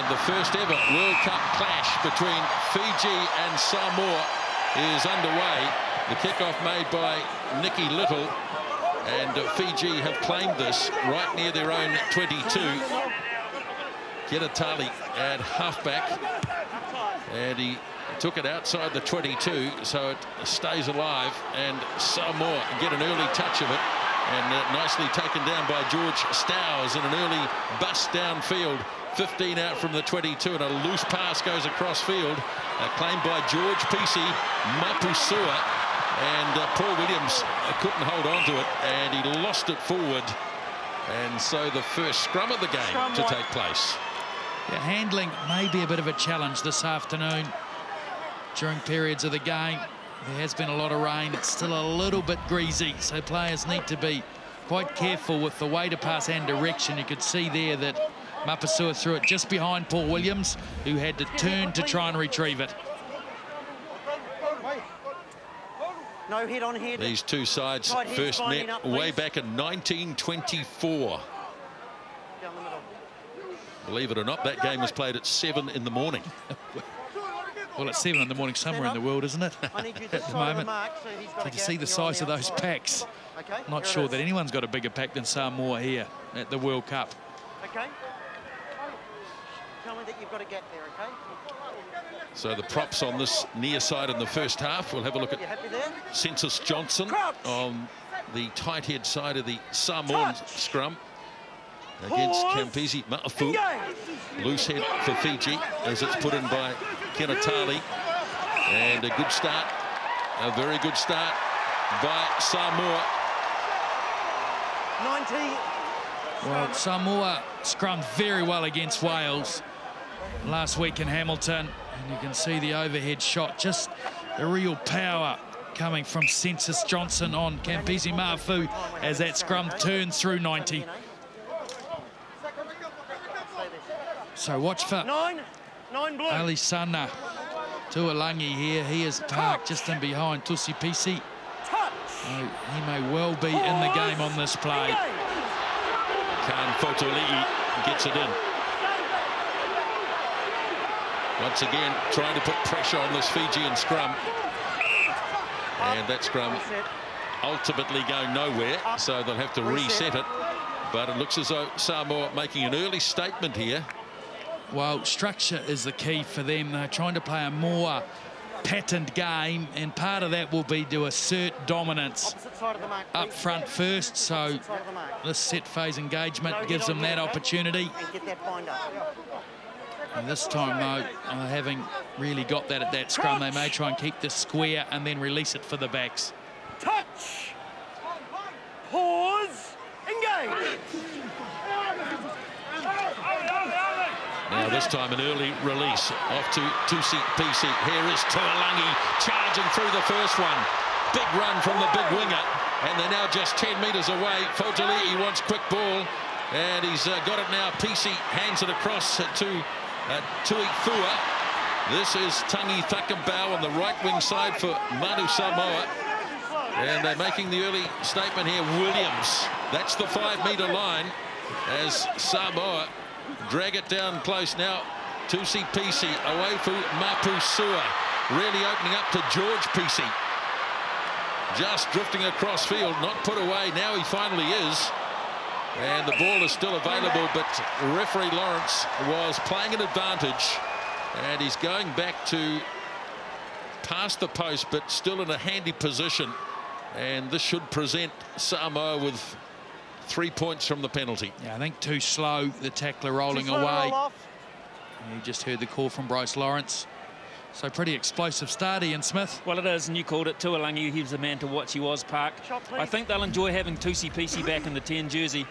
And the first ever World Cup clash between Fiji and Samoa is underway. The kickoff made by Nicky Little, and Fiji have claimed this right near their own 22. Kenatali at halfback, and he took it outside the 22, so it stays alive, and Samoa get an early touch of it, and nicely taken down by George Stowers in an early bust downfield. 15 out from the 22, and a loose pass goes across field, claimed by George Pisi Mapusua, and Paul Williams couldn't hold on to it, and he lost it forward, and so the first scrum of the game to take place. Yeah, handling may be a bit of a challenge this afternoon during periods of the game. There has been a lot of rain. It's still a little bit greasy, so players need to be quite careful with the way to pass and direction. You could see there that Mapusua threw it just behind Paul Williams, who had to turn to try and retrieve it. No head on head. These two sides first met way back in 1924. Believe it or not, that game was played at 7 in the morning. Well, it's 7 in the morning somewhere in the world, isn't it? At the moment. So to see the size of those packs, not sure that anyone's got a bigger pack than Samoa here at the World Cup. Okay. Tell me that you've got to get there, okay? So the props on this near side in the first half. We'll have a look at Census Johnson on the tight head side of the Samoan scrum against Campisi Ma'afu. Loose head for Fiji as it's put in by Kenatali. And a good start, a very good start by Samoa. 90. Well, Samoa scrummed very well against Wales last week in Hamilton. And you can see the overhead shot, just the real power coming from Census Johnson on Campisi Ma'afu as that scrum turns through 90. So watch for Alisana Tuolangi here. He is parked just in behind Tusi Pisi. He may well be in the game on this play. Khan Fotoli'i gets it in. Once again, trying to put pressure on this Fijian scrum. And that scrum ultimately going nowhere, so they'll have to reset it. But it looks as though Samoa making an early statement here. Well, structure is the key for them. They're trying to play a more patterned game, and part of that will be to assert dominance up front first. So this set phase engagement gives them that opportunity. And this time, though, having really got that at that scrum, they may try and keep this square and then release it for the backs. Touch. Pause. Engage. Now this time an early release off to Tusi Pisi. Here is Tuolangi charging through the first one. Big run from the big winger, and they're now just 10 metres away. Fotoli'i wants quick ball, and he's got it now. Pisi hands it across to Tui Fua. This is Tangi Thakambau on the right wing side for Manu Samoa. And they're making the early statement here. Williams, that's the 5 metre line as Samoa drag it down close now. Tusi Pisi away from Mapusua, really opening up to George Pisi. Just drifting across field, not put away. Now he finally is. And the ball is still available, but referee Lawrence was playing an advantage, and he's going back to past the post, but still in a handy position. And this should present Samoa with 3 points from the penalty. Yeah, I think too slow, the tackler rolling away. You just heard the call from Bryce Lawrence. So pretty explosive start, Ian Smith. Well, it is, and you called it. Tuolangi, he was the man to watch. He was Park. I think they'll enjoy having Tusi Pisi back in the 10 jersey.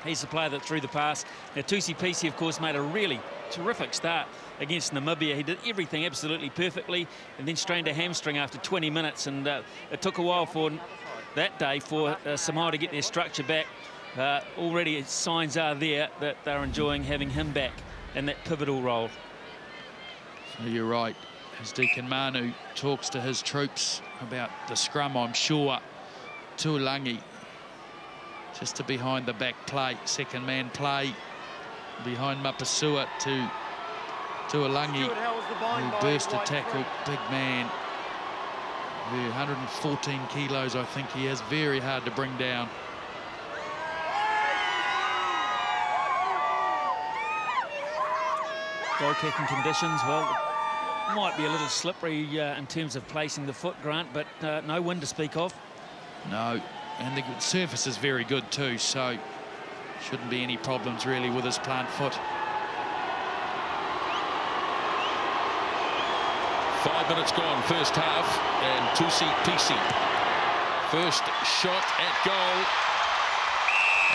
He's the player that threw the pass. Now, Tusi Pisi, of course, made a really terrific start against Namibia. He did everything absolutely perfectly, and then strained a hamstring after 20 minutes. And it took a while for that day for Samoa to get their structure back. Already signs are there that they're enjoying having him back in that pivotal role. So you're right. As Deacon Manu talks to his troops about the scrum, I'm sure Tuolangi just to behind the back play, second man play behind Mapusua to Tuolangi, Stuart Howell's the bind who by burst a right tackle, three. big man. 114 kilos, I think he is. Very hard to bring down. Goal kicking conditions, well, might be a little slippery in terms of placing the foot, Grant, but no wind to speak of. No, and the surface is very good too, so shouldn't be any problems really with his plant foot. 5 minutes gone, first half, and Tusi Pisi. First shot at goal,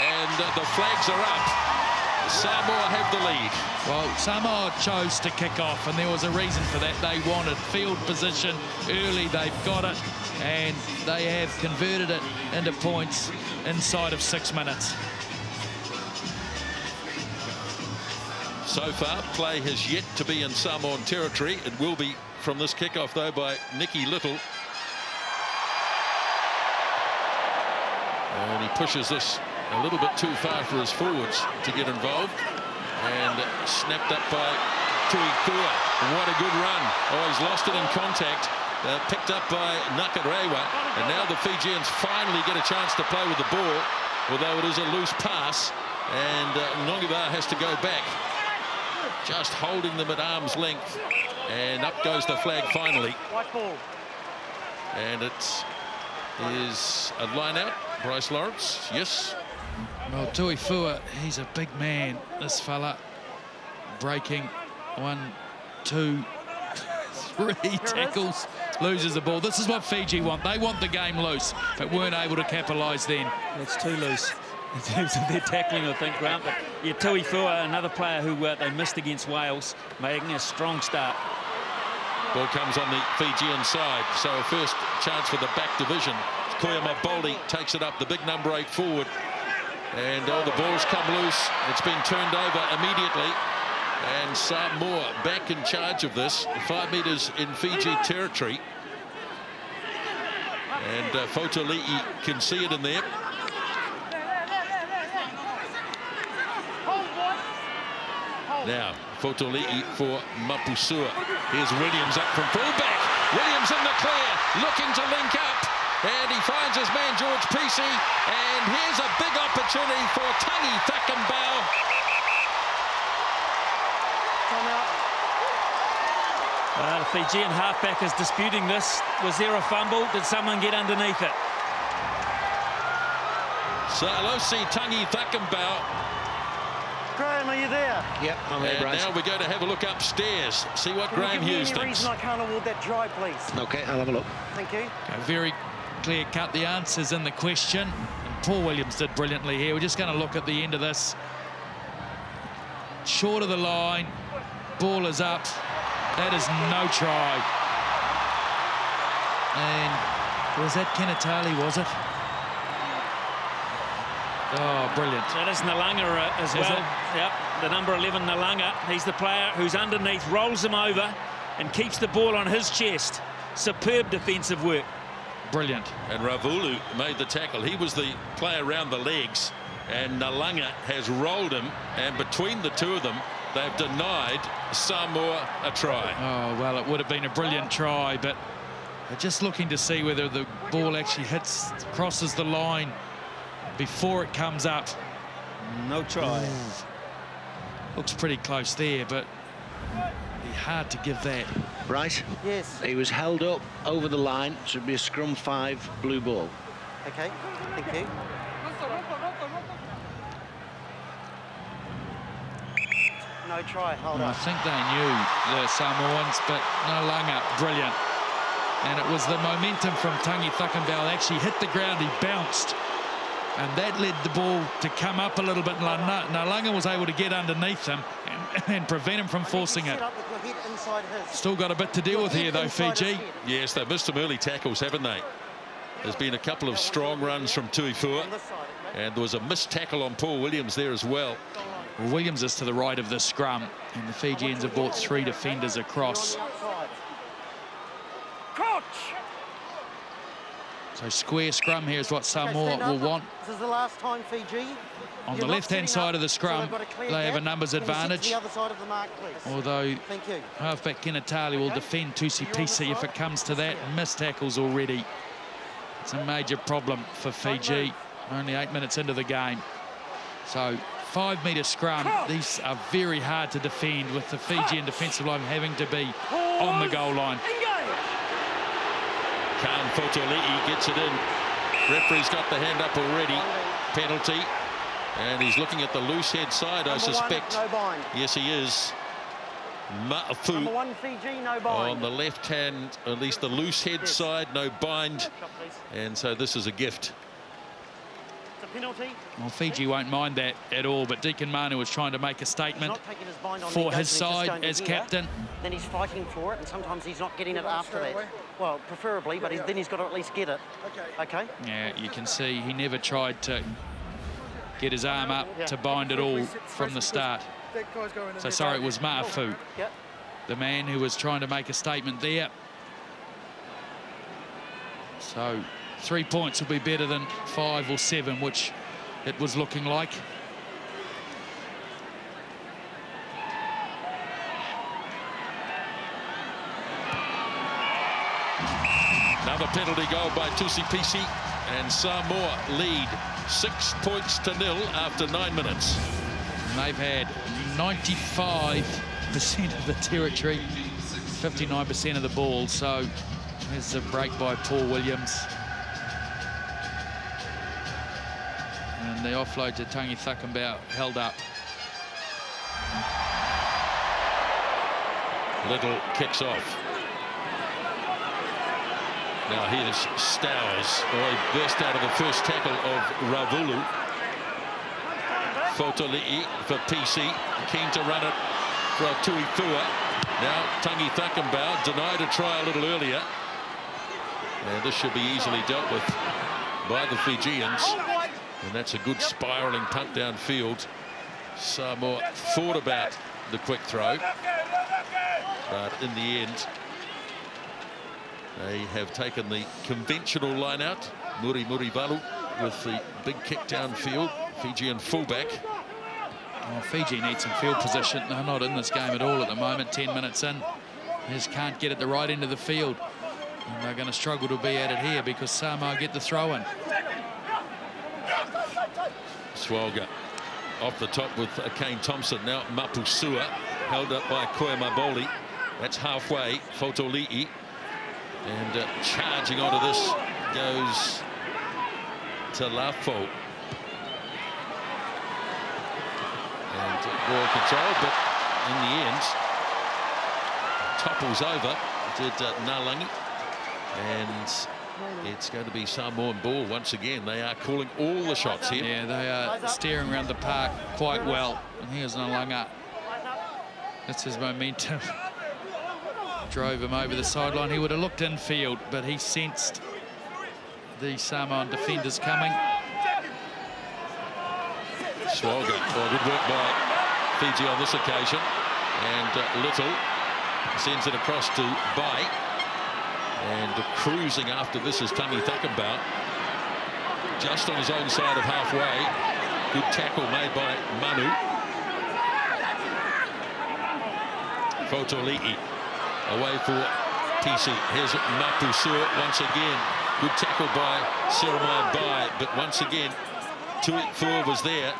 and the flags are up. Samoa have the lead. Well, Samoa chose to kick off, and there was a reason for that. They wanted field position early. They've got it, and they have converted it into points inside of 6 minutes. So far, play has yet to be in Samoan territory. It will be from this kickoff, though, by Nicky Little. And he pushes this a little bit too far for his forwards to get involved. And snapped up by Tui Kua. What a good run. Oh, he's lost it in contact. Picked up by Nakarewa. And now the Fijians finally get a chance to play with the ball, although it is a loose pass. And Nongiva has to go back, just holding them at arm's length. And up goes the flag finally. White ball. And it is a line out. Bryce Lawrence, yes. Well, Tui Fua, he's a big man, this fella. Breaking 1, 2, 3 tackles, loses the ball. This is what Fiji want. They want the game loose, but weren't able to capitalise then. It's too loose in terms of their tackling, I think, Grant. But yeah, Tui Fua, another player who they missed against Wales, making a strong start. Ball comes on the Fijian side, so a first chance for the back division. Koyama Boldy takes it up, the big number 8 forward. And the ball's come loose. It's been turned over immediately. And Samoa back in charge of this. 5 metres in Fiji territory. And Fotoli'i can see it in there. Now, Fotoli'i for Mapusua. Here's Williams up from fullback. Williams in the clear, looking to link up. And he finds his man, George Pisi. And here's a big opportunity for Tangi Thakambau. The Fijian halfback is disputing this. Was there a fumble? Did someone get underneath it? Salosi Tangi Thakambau. Graham, are you there? Yep, I'm here, And Bryce. now we go to have a look upstairs. See what Can you Graham give me Hughes any thinks. reason I can't award that try, please? Okay, I'll have a look. Thank you. Very clear cut, the answers in the question. And Paul Williams did brilliantly here. We're just going to look at the end of this. Short of the line, ball is up. That is no try. And was that Kenatali, was it? Oh, brilliant. That is Nalanga as Is well. it? Yep, the number 11 Nalanga. He's the player who's underneath, rolls him over and keeps the ball on his chest. Superb defensive work. Brilliant. And Ravulu made the tackle. He was the player around the legs. And Nalanga has rolled him. And between the two of them, they've denied Samoa a try. Oh, well, it would have been a brilliant try, but they're just looking to see whether the ball actually crosses the line before it comes up. No try. Ooh. Looks pretty close there, but be hard to give that. Bryce? Yes. He was held up over the line. Should be a scrum 5, blue ball. Okay, thank you. No try, hold I up. think they knew, the Samoans, but Nalanga, brilliant. And it was the momentum from Tangi Thakambau. Actually hit the ground, he bounced. And that led the ball to come up a little bit. Nalanga was able to get underneath him and prevent him from forcing it. Sit up with your head inside his. Still got a bit to deal with here, though, Fiji. Yes, they've missed some early tackles, haven't they? There's been a couple of strong runs from Tuifua. On this side, okay? And there was a missed tackle on Paul Williams there as well. Well, Williams is to the right of the scrum, and the Fijians have brought 3 defenders across. You're on the outside. Crouch! So square scrum here is what Samoa stand up. will want. This is the last time, Fiji. On You're the not left-hand sitting side up, of the so scrum, they've got a clear they have a gap. numbers Can you sit to advantage. the other side of the mark, please? Although Thank you. halfback Kinatali will defend Tusi Pisi if it comes to that. Missed tackles already. It's a major problem for Fiji. Only 8 minutes into the game. So 5-metre scrum. These are very hard to defend with the Fijian defensive line having to be on the goal line. Khan Fotoli'i gets it in. Referee's got the hand up already. Penalty. And he's looking at the loose head side, I suspect. No bind. Yes, he is. Ma'afu Number 1, Fiji, no bind. on the left hand, at least the loose head side, no bind. Shot, please. And so this is a gift. It's a penalty. Well, Fiji won't mind that at all, but Deacon Manu was trying to make a He's statement not taking his bind on for the his goes and he's just side going to as here. captain. Then he's fighting for it, and sometimes he's not getting it after that. Well, preferably, but then he's got to at least get it. Okay. Yeah, you can see he never tried to get his arm up to bind it all from the start. So sorry, it was Ma'afu, Yep. the man who was trying to make a statement there. So 3 points will be better than 5 or 7, which it was looking like. Another penalty goal by Tusi Pisi, and Samoa lead 6 points to 0 after 9 minutes. And they've had 95% of the territory, 59% of the ball. So there's a break by Paul Williams. And the offload to Tangi Thakambau held up. Little kicks off. Now here's Stowers. Oh, he burst out of the first tackle of Ravulu. Fotoli'i for PC. Keen to run it for Tuifua. Now Tangi Thakambau denied a try a little earlier. And this should be easily dealt with by the Fijians. And that's a good spiralling punt downfield. Samoa thought about the quick throw. But in the end, they have taken the conventional line out. Muri Valu with the big kick downfield. Fijian fullback. Well, Fiji needs some field position. They're not in this game at all at the moment. 10 minutes in. They just can't get at the right end of the field. And they're going to struggle to be at it here because Samoa get the throw in. Swalga off the top with Kane Thompson. Now Mapusua held up by Koemaboli. That's halfway. Fotoli'i. And charging onto this goes to Lafo. And ball control, but in the end, topples over, did Nalangi. And it's going to be Samoan ball once again. They are calling all the shots here. Yeah, they are steering around the park quite well. And here's Nalanga. That's his momentum. Drove him over the sideline. He would have looked infield, but he sensed the Samoan defenders coming. Swalga, well, good work by Fiji on this occasion. And Little sends it across to Bai. And cruising after this is Tangi Thakambau. Just on his own side of halfway. Good tackle made by Manu. Fotoli'i away for PC. Here's Mapusua once again. Good tackle by Siromai Bai, but once again, Tuifua was there.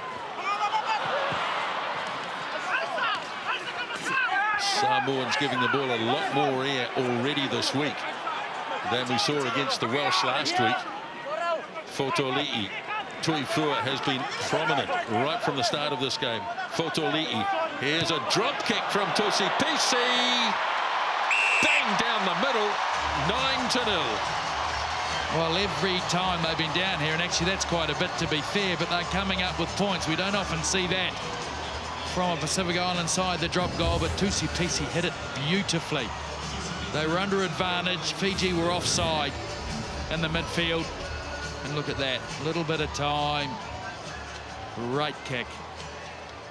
Samoans giving the ball a lot more air already this week than we saw against the Welsh last week. Fotoli'i. Tuifua has been prominent right from the start of this game. Fotoli'i. Here's a drop kick from Tusi Pisi. Bang down the middle. 9-0. Well, every time they've been down here, and actually that's quite a bit to be fair, but they're coming up with points. We don't often see that from a Pacific Island side, the drop goal, but Tusi Pisi hit it beautifully. They were under advantage. Fiji were offside in the midfield. And look at that, little bit of time. Great kick.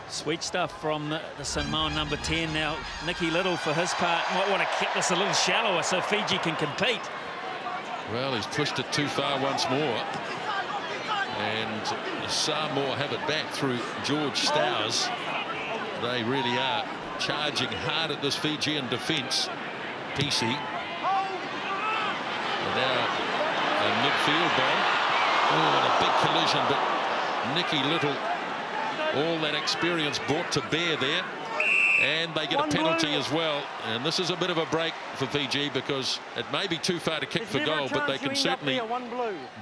Sweet stuff from the Samoan number 10. Now, Nicky Little, for his part, might want to keep this a little shallower so Fiji can compete. Well, he's pushed it too far once more. And Samoa have it back through George Stowers. They really are charging hard at this Fijian defence. PC. And now a midfield bomb. Oh, and a big collision, but Nicky Little, all that experience brought to bear there. And they get a penalty as well. And this is a bit of a break for Fiji, because it may be too far to kick for goal, but they can certainly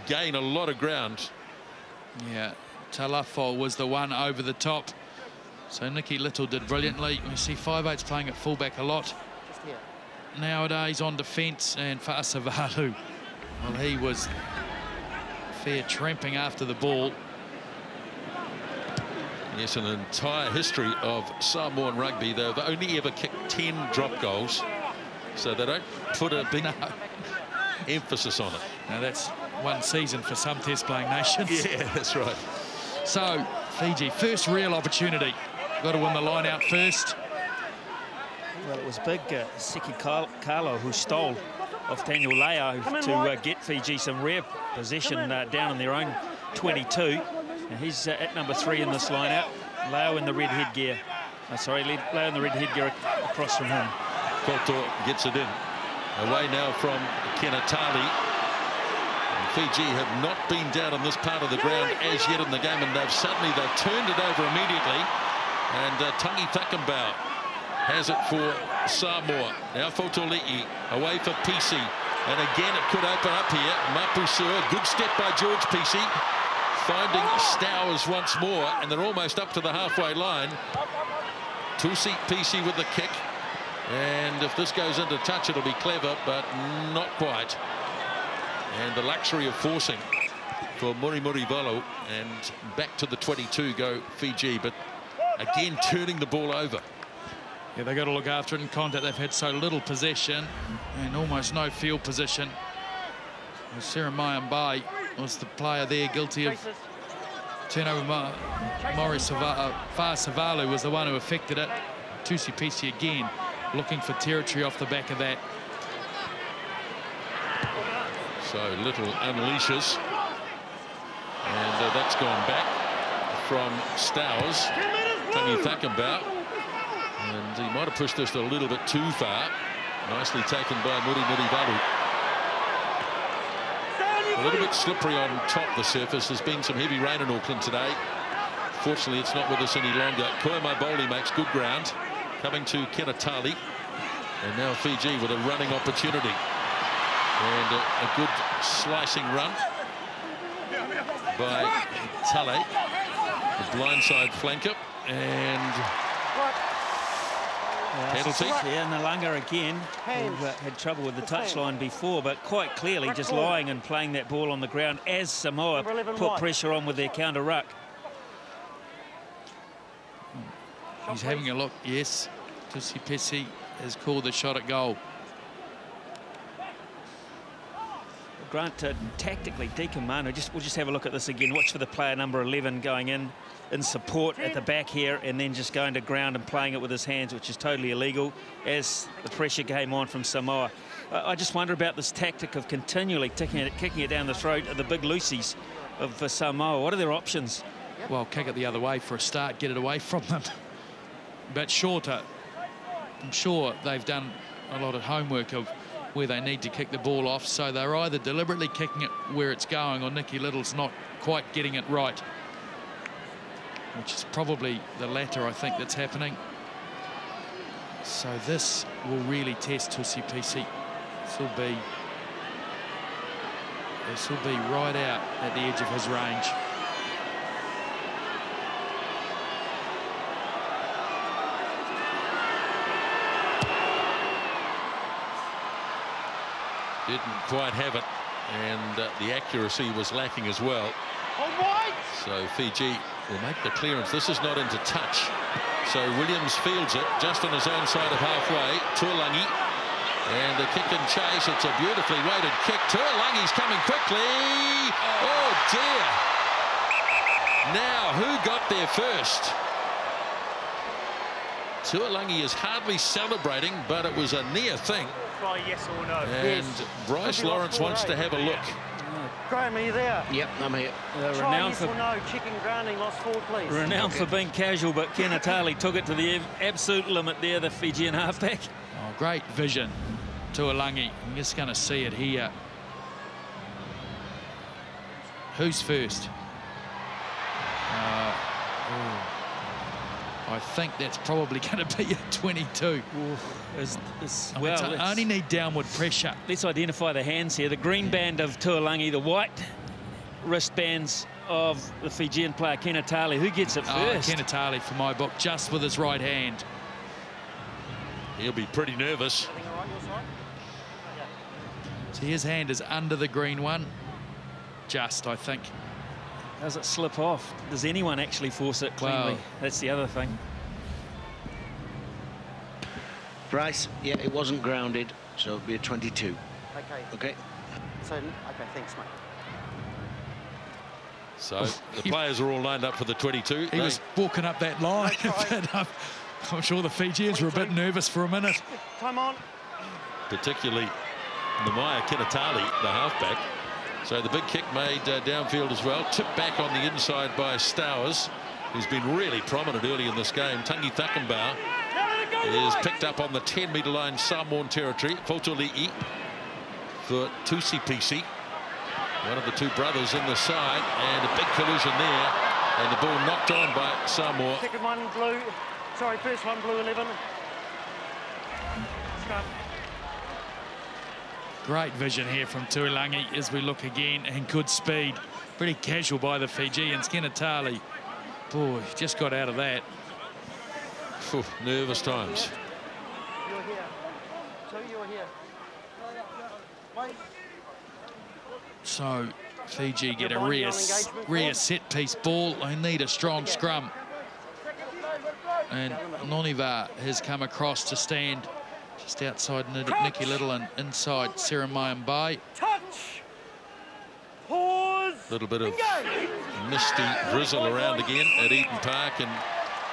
gain a lot of ground. Yeah, Talafo was the one over the top. So Nicky Little did brilliantly. We see 5'8's playing at fullback a lot nowadays on defence, and Fa'asavalu, well, he was fair tramping after the ball. Yes, an entire history of Samoan rugby. They've only ever kicked 10 drop goals, so they don't put a big emphasis on it. Now that's one season for some test playing nations. Yeah, that's right. So Fiji, first real opportunity. Got to win the line out first. Well, it was big Seki Carlo who stole off Daniel Leo to get Fiji some rare possession down in their own 22. Now he's at number 3 in this line-out. Leo in the red headgear. Leo in the red headgear across from him. Koto gets it in. Away now from Kenatali. And Fiji have not been down on this part of the ground as yet in the game, and they've turned it over immediately. And Tangi Takambau has it for Samoa. Now Fotoli'i away for PC. And again, it could open up here. Mapusua, good step by George PC. Finding Stowers once more, and they're almost up to the halfway line. Two-seat PC with the kick. And if this goes into touch, it'll be clever, but not quite. And the luxury of forcing for Muri Valo, and back to the 22 go Fiji, but again turning the ball over. Yeah, they've got to look after it in contact. They've had so little possession and almost no field position. Siramayan Bai was the player there guilty of turnover. Morris Fa'asavalu was the one who affected it. Tusipisi again looking for territory off the back of that. So Little unleashes, and that's gone back from Stowers. Tangi Takambau, and he might have pushed this a little bit too far. Nicely taken by Muri Valu. A little bit slippery on top the surface. There's been some heavy rain in Auckland today. Fortunately, it's not with us any longer. Koema Bowley makes good ground, coming to Kenatali. And now Fiji with a running opportunity. And a good slicing run by Tale, the blindside flanker. And penalty. Yeah, Nalanga again, who had trouble with the touchline before, but quite clearly just lying and playing that ball on the ground as Samoa put pressure on with their counter ruck. He's having a look, yes. Tusipesi has called the shot at goal. Grant, tactically, Deacon Manu, we'll just have a look at this again. Watch for the player number 11 going in support at the back here, and then just going to ground and playing it with his hands, which is totally illegal as the pressure came on from Samoa. I just wonder about this tactic of continually kicking it down the throat of the big Lucies of Samoa. What are their options? Well, kick it the other way for a start, get it away from them. But shorter. I'm sure they've done a lot of homework of where they need to kick the ball off, so they're either deliberately kicking it where it's going, or Nicky Little's not quite getting it right, which is probably the latter, I think, that's happening. So this will really test Tusipisi. This will be right out at the edge of his range. Didn't quite have it, and the accuracy was lacking as well. So Fiji will make the clearance. This is not into touch. So Williams fields it just on his own side of halfway. Tuolangi, and the kick and chase. It's a beautifully weighted kick. Tuolangi's coming quickly. Oh dear. Now, who got there first? Tuolangi is hardly celebrating, but it was a near thing. Try yes or no. And Bryce Lawrence wants to have a look. Graham, are you there? Yep, I'm here. Try Renowned yes for or no. Chicken grounding, lost forward, please. Renowned for being casual, but Kenatali took it to the absolute limit there, the Fijian halfback. Oh, great vision, Tuolangi. I'm just going to see it here. Who's first? I think that's probably going to be a 22. I only need downward pressure. Let's identify the hands here. The green band of Tuolangi, the white wristbands of the Fijian player Kenatali. Who gets it first? Kenatali for my book, just with his right hand. He'll be pretty nervous. See, his hand is under the green one. Just, I think. Does it slip off? Does anyone actually force it cleanly? Well, that's the other thing. Bryce, yeah, it wasn't grounded, so it'll be a 22. Okay. Okay. So, okay, thanks, mate. So the players are all lined up for the 22. He was walking up that line. But, I'm sure the Fijians were a bit nervous for a minute. Time on. Particularly Namaya Kenatali, the halfback. So the big kick made downfield as well. Tipped back on the inside by Stowers, who's been really prominent early in this game. Tangi Thakenbau is picked up on the 10-metre line, Samoan territory. Fotoli'i for Tusi, one of the two brothers in the side, and a big collision there, and the ball knocked on by Samoa. Second one, blue. Sorry, first one, blue 11. Scrum. Great vision here from Tuolangi as we look again, and good speed. Pretty casual by the Fijians. Kenatali, boy, just got out of that. Phew, nervous times. You're here. So you're here. So Fiji get a rear set piece ball. They need a strong scrum. And Noniva has come across to stand just outside Nicky Little and inside Seremayan Bay. Touch. Pause. A little bit of misty drizzle around again at Eden Park, and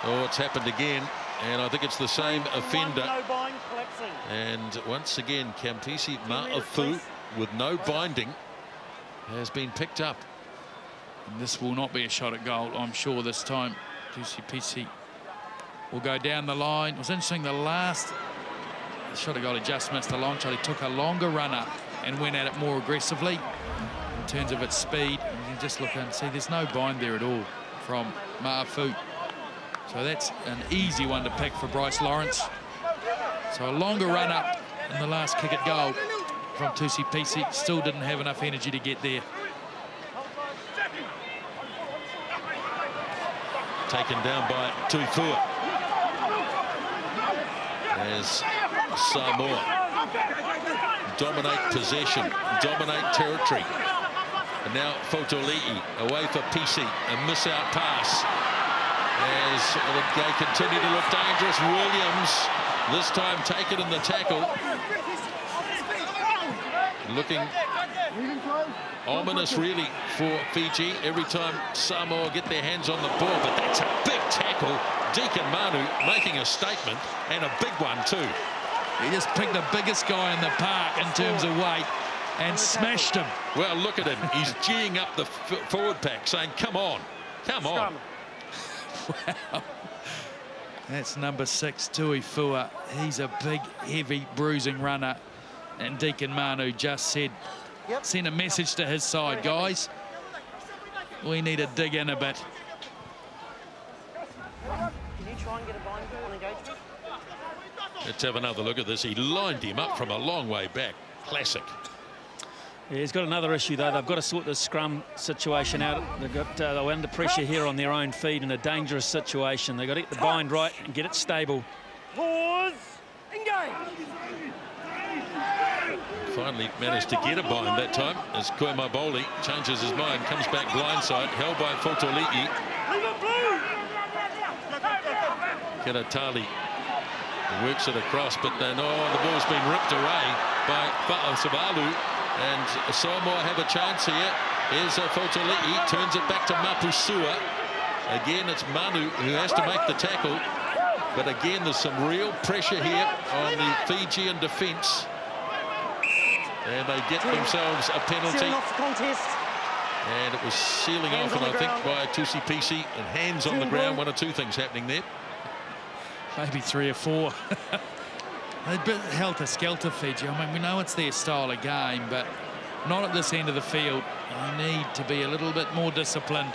oh, it's happened again. And I think it's the same offender. No bind, collapsing. And once again, Kampisi Ma'afu, with no binding, has been picked up. And this will not be a shot at goal, I'm sure, this time. Tusi will go down the line. It was interesting, the last shot at goal he just missed a long shot. He took a longer runner and went at it more aggressively in terms of its speed. And you just look and see there's no bind there at all from Ma'afu. So that's an easy one to pick for Bryce Lawrence. So a longer run up in the last kick at goal from Tusi. Still didn't have enough energy to get there. Taken down by Tuifua. As Samoa dominate possession, dominate territory. And now Fotoli'i away for PC, a miss-out pass. As they continue to look dangerous, Williams this time taken in the tackle. Looking ominous really for Fiji every time Samoa get their hands on the ball, but that's a big tackle. Deacon Manu making a statement, and a big one too. He just picked the biggest guy in the park in terms of weight and smashed him. Well, look at him. He's geeing up the forward pack, saying, come on, come on. Wow. That's number 6, Tuifua. He's a big, heavy, bruising runner. And Deacon Manu just said, send a message to his side, guys. We need to dig in a bit. Can you try and get a bind on engagement? Let's have another look at this. He lined him up from a long way back. Classic. Yeah, he's got another issue, though. They've got to sort the scrum situation out. They're under pressure here on their own feet in a dangerous situation. They've got to get the bind right and get it stable. Pause. Engage. Finally managed to get a bind that time as Koema Bowley changes his mind, comes back blindside, held by Fotoli'i. Kenatali works it across, but then, the ball's been ripped away by Fa'asavalu, and Samoa have a chance here. Here's Fotoli'i, turns it back to Mapusua. Again, it's Manu who has to make the tackle. But again, there's some real pressure here on the Fijian defence. And they get themselves a penalty. Sealing off the contest. And it was sealing Hands off, on and I the think ground. by Tusi and hands on the ground. One or two things happening there. Maybe 3 or 4. A bit helter-skelter, Fiji. I mean, we know it's their style of game, but not at this end of the field. They need to be a little bit more disciplined.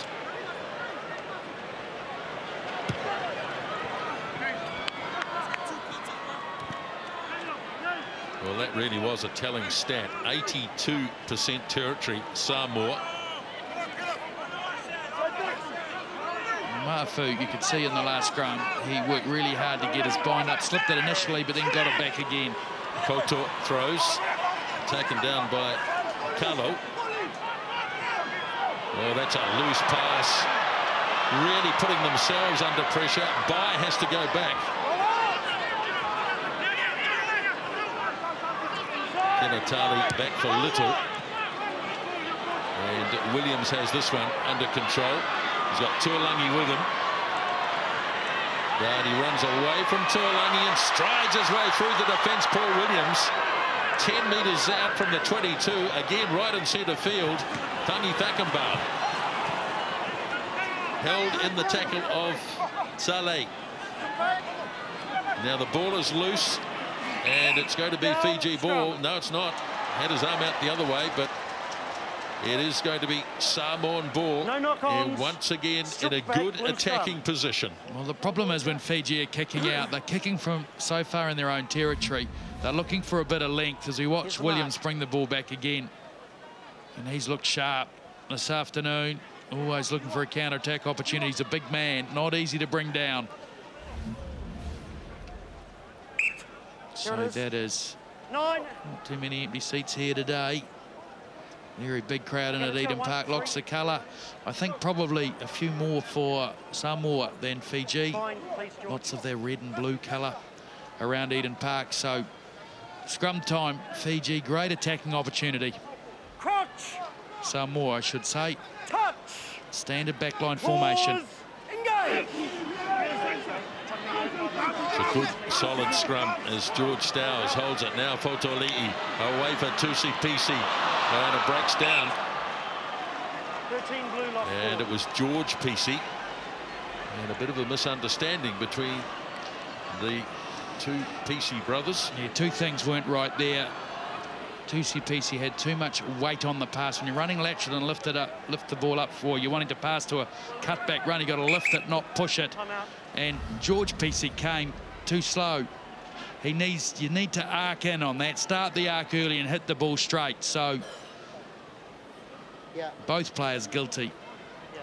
Well, that really was a telling stat. 82% territory, Samoa. Mafu, you could see in the last scrum, he worked really hard to get his bind up, slipped it initially, but then got it back again. Koto throws, taken down by Carlo. Oh, that's a loose pass. Really putting themselves under pressure. Bai has to go back. Kenatali back for Little. And Williams has this one under control. He's got Tuolangi with him. But he runs away from Tuolangi and strides his way through the defence. Paul Williams, 10 metres out from the 22. Again, right in centre field. Tangi Thakambau held in the tackle of Saleh. Now the ball is loose. And it's going to be Fiji ball. No, it's not. Had his arm out the other way, but it is going to be Samoan ball. No knock-ons. And once again in a good attacking position. Well, the problem is when Fiji are kicking out, they're kicking from so far in their own territory. They're looking for a bit of length as we watch Williams bring the ball back again. And he's looked sharp this afternoon. Always looking for a counter-attack opportunity. He's a big man, not easy to bring down. So that is 9. not too many empty seats here today. Very big crowd in at Eden Park. Locks the colour. I think probably a few more for Samoa than Fiji. Fine, please, George. Lots of their red and blue colour around Eden Park. So scrum time, Fiji, great attacking opportunity. Crouch. Samoa, I should say. Touch. Standard backline formation. Pause. Engage. It's a good, solid scrum as George Stowers holds it now. Fotoli'i away for Tusi. And it breaks down. 13 blue lock. And it was George Pisi. And a bit of a misunderstanding between the two Pisi brothers. Yeah, two things weren't right there. Tusi had too much weight on the pass. When you're running lateral and lift the ball up for you wanting to pass to a cutback run, you got to lift it, not push it. And George Pisi came too slow. You need to arc in on that, start the arc early and hit the ball straight. So both players guilty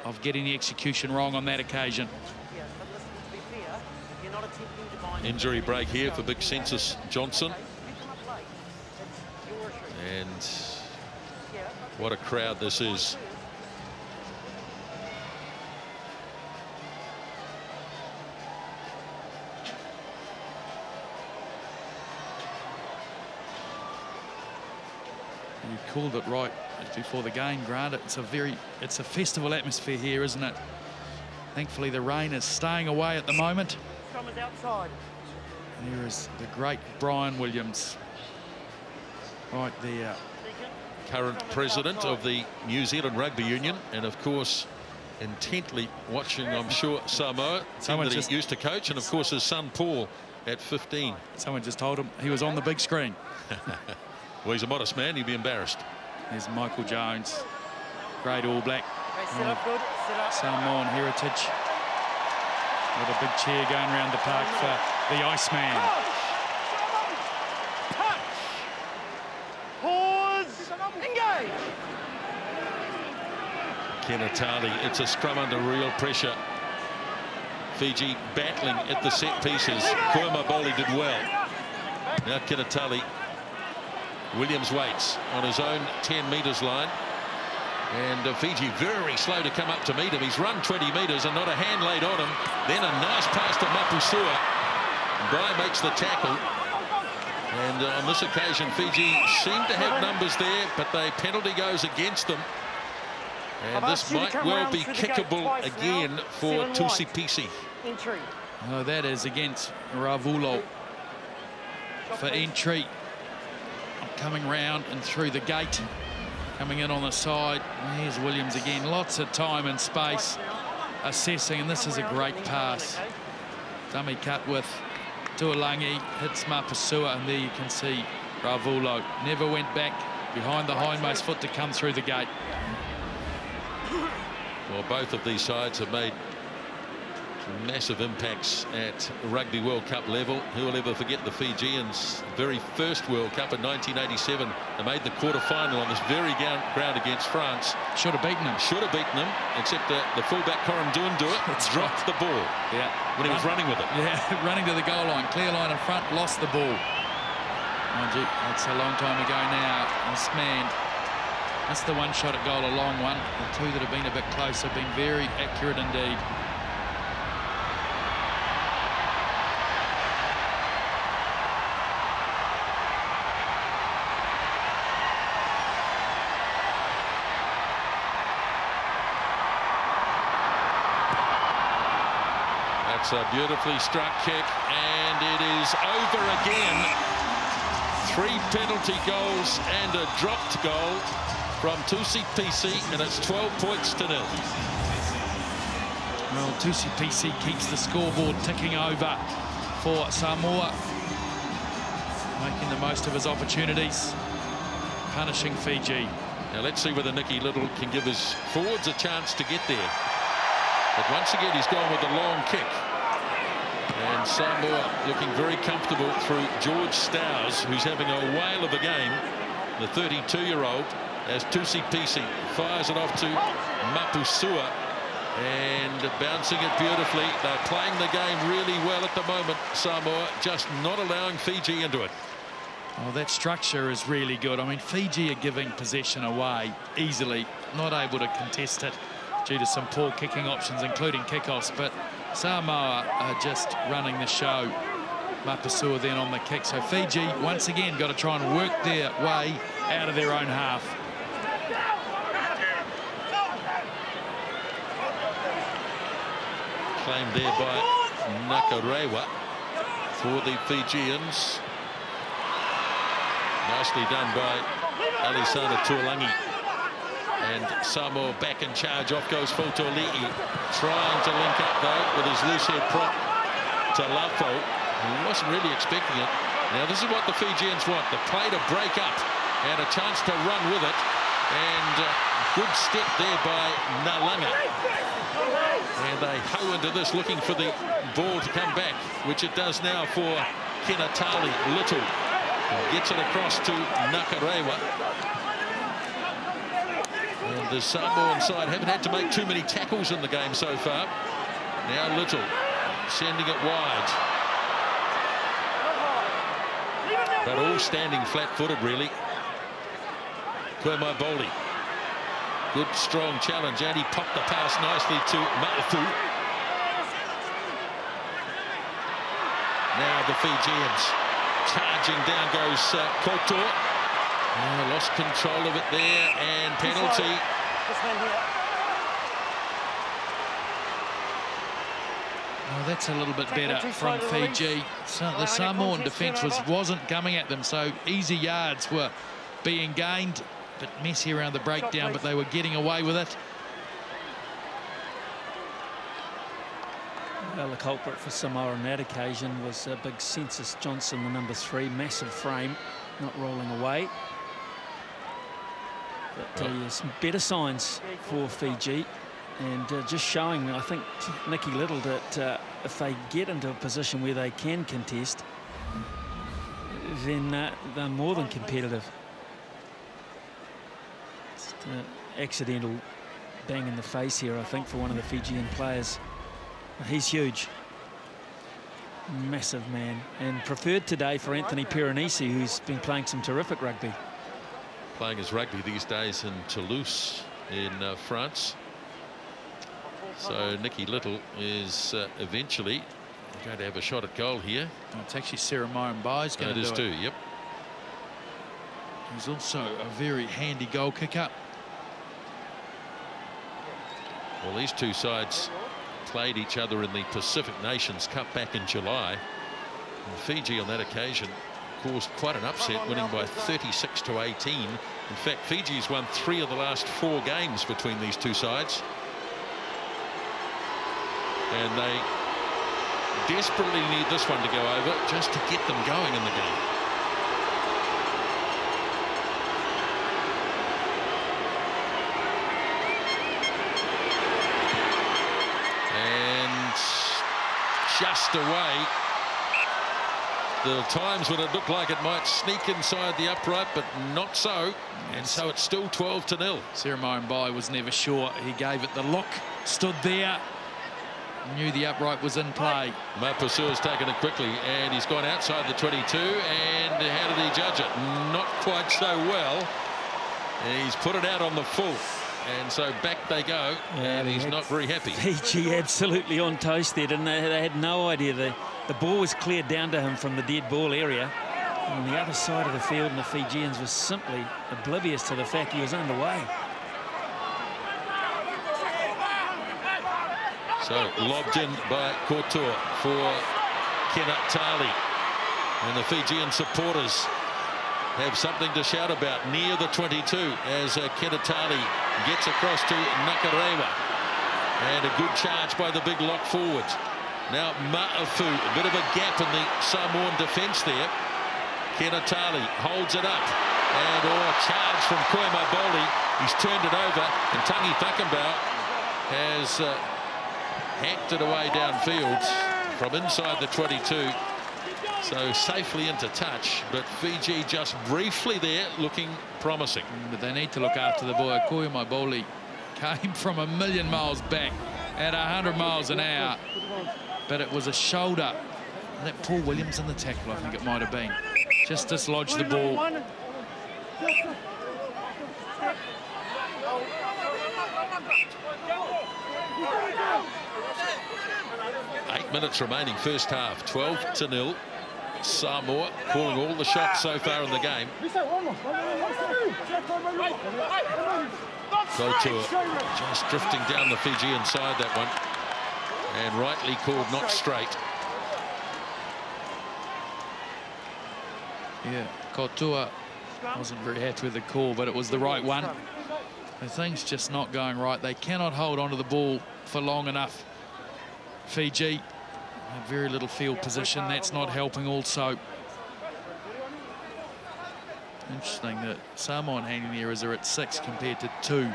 of getting the execution wrong on that occasion. Yeah, but listen, to be fair, if you're not attempting to bind Injury break here for Big Census Johnson. And what a crowd this is. You called it right before the game, Grant. It's a festival atmosphere here, isn't it? Thankfully, the rain is staying away at the moment. Scrum is outside. And here is the great Brian Williams. Right there. Current president of the New Zealand Rugby Union, and of course intently watching, I'm sure, Samoa, Someone that just he used to coach, and of course his son Paul at 15. Someone just told him he was on the big screen. Well, he's a modest man, he'd be embarrassed. There's Michael Jones, great All Black, Okay, sit up good. Sit up. Samoan heritage. With a big cheer going around the park for the Iceman. Touch. Pause. Engage. Kenatali, it's a scrum under real pressure. Fiji battling at the set pieces. Koimaboli did well. Now Kenatali. Williams waits on his own 10 metres line. And Fiji very slow to come up to meet him. He's run 20 metres and not a hand laid on him. Then a nice pass to Mapusua. Bry makes the tackle. And on this occasion, Fiji seem to have numbers there, but the penalty goes against them. And this might well be kickable again for Tusi. Entry. Oh, that is against Ravulo for entry. Coming round and through the gate. Coming in on the side. Here's Williams again. Lots of time and space assessing, and this is a great pass. Dummy cut with Tuolangi, hits Mapusua, and there you can see Ravulo never went back behind the hindmost foot to come through the gate. Well, both of these sides have made massive impacts at Rugby World Cup level. Who will ever forget the Fijians' very first World Cup in 1987? They made the quarter-final on this very ground against France. Should have beaten them. Should have beaten them, except the fullback Coram Duindua dropped the ball. Yeah, when he was running with it. Yeah, running to the goal line, clear line in front, lost the ball. Mind you, that's a long time ago now. This man, that's the one shot at goal, a long one. The two that have been a bit close have been very accurate indeed. It's a beautifully struck kick, and it is over again. 3 penalty goals and a dropped goal from Tusi-Pisi, and it's 12 points to 0. Well, Tusi-Pisi keeps the scoreboard ticking over for Samoa, making the most of his opportunities, punishing Fiji. Now let's see whether Nicky Little can give his forwards a chance to get there. But once again, he's gone with a long kick. And Samoa looking very comfortable through George Stowers, who's having a whale of a game, the 32-year-old, as Tusi-Pisi fires it off to Mapusua, and bouncing it beautifully. They're playing the game really well at the moment, Samoa, just not allowing Fiji into it. Oh, that structure is really good. I mean, Fiji are giving possession away easily, not able to contest it due to some poor kicking options, including kickoffs, but Samoa are just running the show. Mapusua then on the kick. So Fiji, once again, got to try and work their way out of their own half. Claimed there by Nakarewa for the Fijians. Nicely done by Alisana Tuolangi. And Samoa back in charge. Off goes Fotoli'i, trying to link up though with his loose head prop to Lafo. He wasn't really expecting it. Now this is what the Fijians want: the play to break up and a chance to run with it. And good step there by Nalanga. And they hoe into this, looking for the ball to come back, which it does now for Kenatali. Little gets it across to Nakarewa. And the Samoan side haven't had to make too many tackles in the game so far. Now Little sending it wide. But all standing flat-footed, really. Kuemo Boli. Good, strong challenge, and he popped the pass nicely to Ma'afu. Now the Fijians charging down goes Koto. Lost control of it there, and penalty. Oh, that's a little bit better from Fiji. So the Samoan defence wasn't coming at them, so easy yards were being gained. A bit messy around the breakdown, but they were getting away with it. Well, the culprit for Samoa on that occasion was big Census Johnson, the number 3, massive frame, not rolling away. But some better signs for Fiji, and just showing, I think, Nicky Little that if they get into a position where they can contest, then they're more than competitive. Just accidental bang in the face here, I think, for one of the Fijian players. He's huge. Massive man, and preferred today for Anthony Piranesi, who's been playing some terrific rugby. Playing his rugby these days in Toulouse in France. So Nicky Little is eventually going to have a shot at goal here. Oh, it's actually Sarah Murray-Mbai's going to do it. It is too, yep. He's also a very handy goal kicker. Well, these two sides played each other in the Pacific Nations Cup back in July. And Fiji on that occasion caused quite an upset, winning by 36-18. In fact, Fiji's won 3 of the last 4 games between these two sides. And they desperately need this one to go over just to get them going in the game. And just away. There are times when it looked like it might sneak inside the upright, but not so. And so it's still 12-0. Samoa Bai was never sure. He gave it the look, stood there, knew the upright was in play. Mapusua's taken it quickly, and he's gone outside the 22. And how did he judge it? Not quite so well. And he's put it out on the full. And so back they go, and he's not very happy. Fiji absolutely on toast there, didn't they? They had no idea. The ball was cleared down to him from the dead ball area. On the other side of the field, and the Fijians were simply oblivious to the fact he was underway. So lobbed in by Kotua for Kenatali. And the Fijian supporters have something to shout about near the 22 as Kenatali gets across to Nakarewa. And a good charge by the big lock forward. Now Ma'afu, a bit of a gap in the Samoan defence there. Kenatali holds it up. And charge from Koimaboli. He's turned it over. And Tangi Whakambau has hacked it away downfield from inside the 22. So safely into touch, but Fiji just briefly there looking promising. But they need to look after the boy. Koimaboli came from 1,000,000 miles back at 100 miles an hour, but it was a shoulder. That Paul Williams in the tackle, I think it might have been. Just dislodged the ball. 8 minutes remaining, first half, 12-0. Samoa calling all the shots so far in the game. Kotua just drifting down the Fijian side, that one. And rightly called not straight. Yeah, Kotua wasn't very happy with the call, but it was the right one. The thing's just not going right. They cannot hold onto the ball for long enough. Fiji have very little field position. That's not helping also. Interesting that Samoan handling errors are at 6 compared to 2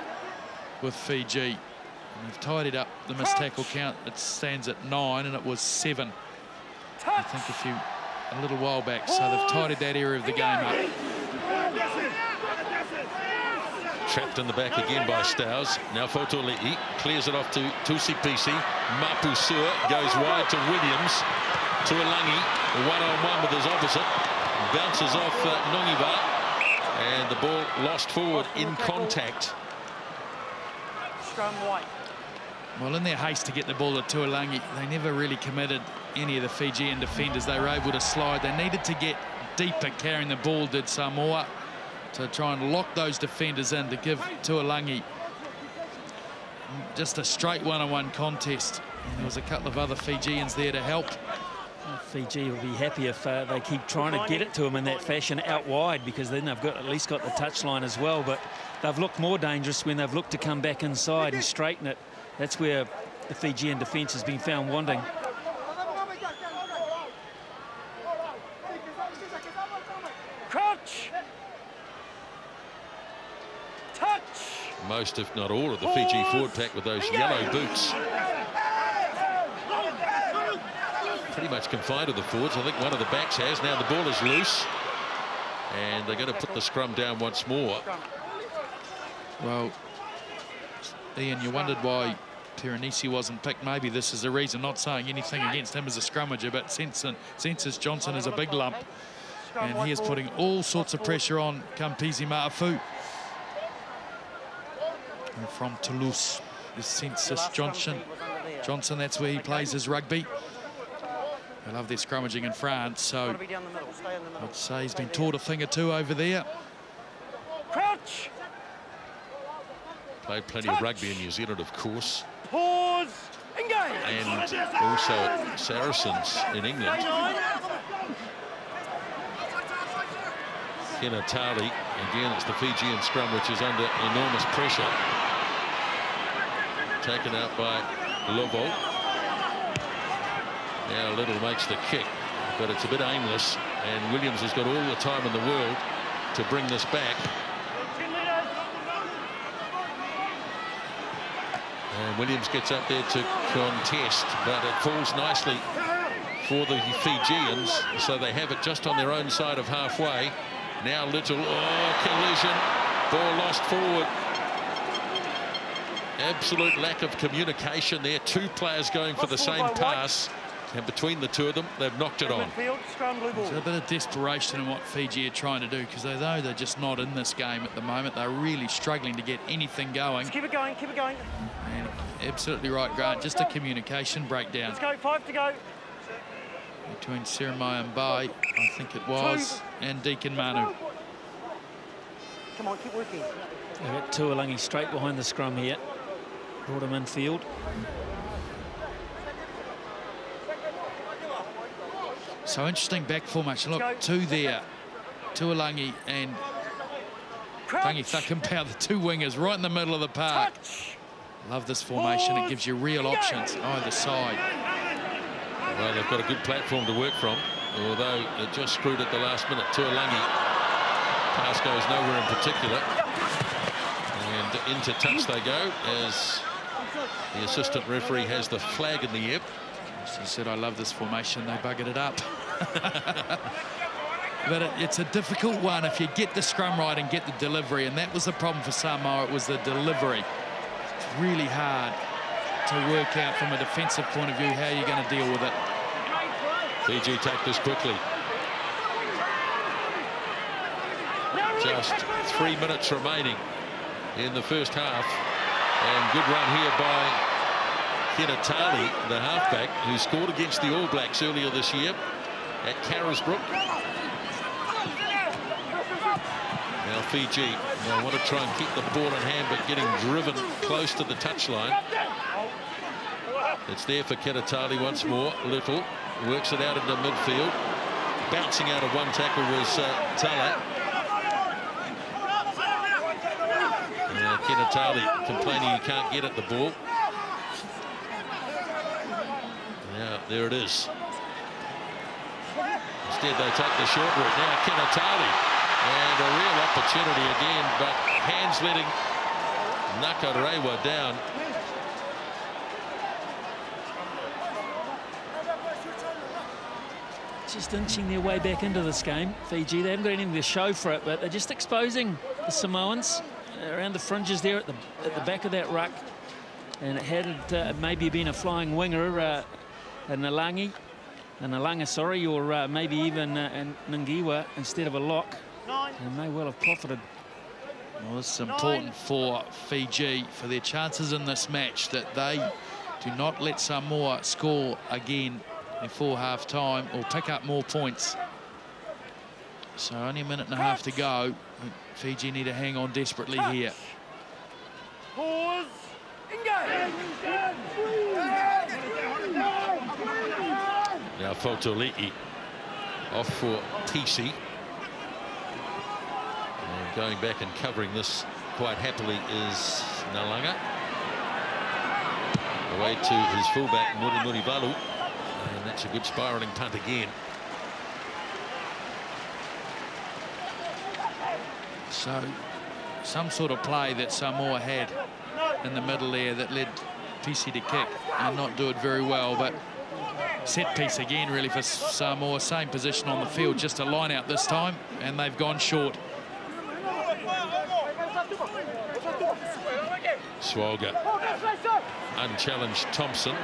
with Fiji. And they've tidied up the missed tackle count. It stands at 9, and it was 7, I think, a little while back. So they've tidied that area of the game up. Trapped in the back again by Stowers. Now Fotoli'i clears it off to Tusipisi. Mapusua goes wide to Williams. Tuolangi one-on-one with his opposite. Bounces off Nongiva. And the ball lost forward in contact. Scrum white. Well, in their haste to get the ball to Tuolangi, they never really committed any of the Fijian defenders. They were able to slide. They needed to get deeper carrying the ball, did Samoa, to try and lock those defenders in, to give Tuolangi just a straight one-on-one contest. And there was a couple of other Fijians there to help. Fiji will be happy if they keep trying to get it to him in that fashion out wide, because then they've got at least got the touchline as well. But they've looked more dangerous when they've looked to come back inside and straighten it. That's where the Fijian defence has been found wanting. Crouch! Touch! Most, if not all, of the Fiji forward pack with those yellow boots. Pretty much confined to the forwards. I think one of the backs has. Now the ball is loose. And they're going to put the scrum down once more. Well, Ian, you wondered why Perenisi wasn't picked. Maybe this is the reason. Not saying anything against him as a scrummager, but Census Johnson is a big lump. And he is putting all sorts of pressure on Kampisi Ma'afu. And from Toulouse is Census Johnson. That's where he plays his rugby. They love their scrummaging in France, so I'd say he's been taught a thing or two over there. Crouch! Played plenty of rugby in New Zealand, of course. Pause and also at Saracens in England. Kenatali, again, it's the Fijian scrum which is under enormous pressure. Taken out by Lovo. Now Little makes the kick, but it's a bit aimless, and Williams has got all the time in the world to bring this back. And Williams gets up there to contest, but it falls nicely for the Fijians, so they have it just on their own side of halfway. Now Little, collision, ball lost forward. Absolute lack of communication there. Two players going for the same pass, and between the two of them, they've knocked it on. There's a bit of desperation in what Fiji are trying to do, because although they're just not in this game at the moment, they're really struggling to get anything going. Just keep it going, keep it going. And absolutely right, Grant, just a communication breakdown. Let's go, 5 to go. Between Sirmai and Bay, I think it was, and Deacon Manu. Come on, keep working. They've got Tuolangi straight behind the scrum here. Brought him in field. So interesting back formation. Look, two there. Tuolangi and Tangi Thakampau, the two wingers right in the middle of the park. Love this formation. It gives you real options either side. Well, they've got a good platform to work from, although it just screwed at the last minute. Tuolangi, pass goes nowhere in particular. And into touch they go as the assistant referee has the flag in the air. As he said, I love this formation. They buggered it up. But it's a difficult one if you get the scrum right and get the delivery, and that was the problem for Samoa. It was the delivery. It's really hard to work out from a defensive point of view how you're going to deal with it. Fiji take this quickly. Just 3 minutes remaining in the first half, and good run here by Kenatali, the halfback, who scored against the All Blacks earlier this year at Carisbrook. Now Fiji, they want to try and keep the ball in hand, but getting driven close to the touchline. It's there for Kenatali once more. Little works it out into midfield. Bouncing out of one tackle was Tala. Kenatali complaining he can't get at the ball. Now there it is. Instead they take the short route. Now Kenatali, and a real opportunity again, but hands letting Nakarewa down. Just inching their way back into this game, Fiji. They haven't got anything to show for it, but they're just exposing the Samoans around the fringes there at the back of that ruck. And it had maybe been a flying winger, a Nalanga, or maybe even Ngiwa instead of a lock. And may well have profited. Well, this is important for Fiji, for their chances in this match, that they do not let Samoa score again before half-time or pick up more points. So only a minute and a half to go. Fiji need to hang on desperately here. Pause. Engage. Now Fotoli'i off for PC. And going back and covering this quite happily is Nalanga. Away to his fullback, Muri and that's a good spiralling punt again. So some sort of play that Samoa had in the middle there that led PC to kick and not do it very well, but set piece again really for Samoa. Same position on the field, just a line out this time, and they've gone short. Swalga, unchallenged Thompson,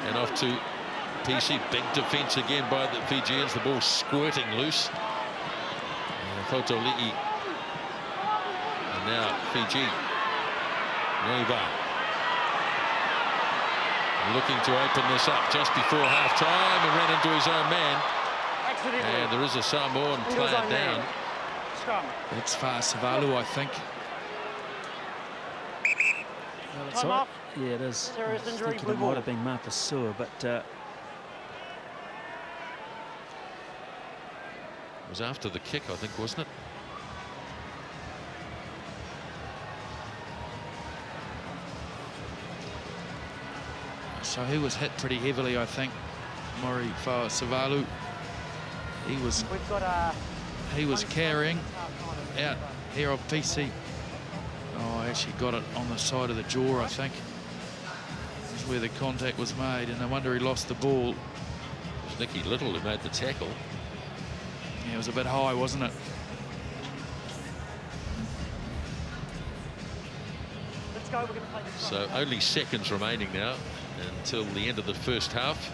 and off to PC. Big defence again by the Fijians. The ball squirting loose. Fotoli'i. And now Fiji. Neva. Looking to open this up just before half-time and ran into his own man. And there is a Samoan player down. That's Savalu, I think. Well, Yeah, it is. Serious I injury, think blue it ball. might have been Mapasua, but It was after the kick, I think, wasn't it? So he was hit pretty heavily, I think. Mori Savalu. We've got He was carrying out here of PC. Oh, I actually got it on the side of the jaw, I think. This is where the contact was made, and no wonder he lost the ball. It was Nicky Little who made the tackle. Yeah, it was a bit high, wasn't it? let's go. We're going to play this. So only seconds remaining now until the end of the first half.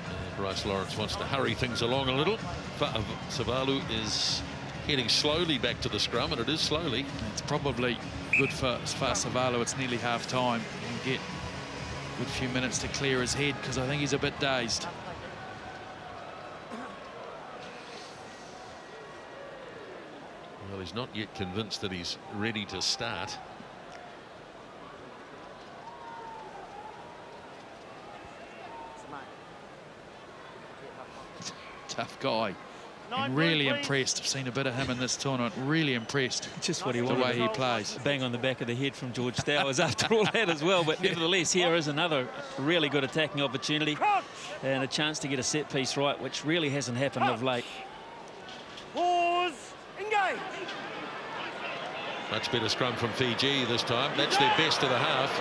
And Bryce Lawrence wants to hurry things along a little. Savalu is heading slowly back to the scrum, and it is slowly. It's probably good for Savalu. It's nearly half time. He'll get a good few minutes to clear his head, because I think he's a bit dazed. Well, he's not yet convinced that he's ready to start. Tough guy. And really impressed. I've seen a bit of him in this tournament. Really impressed. just what he The wanted. way he plays. Bang on the back of the head from George Stowers after all that as well. But nevertheless, here is another really good attacking opportunity and a chance to get a set piece right, which really hasn't happened of late. Pause. Engage. Much better scrum from Fiji this time. That's their best of the half.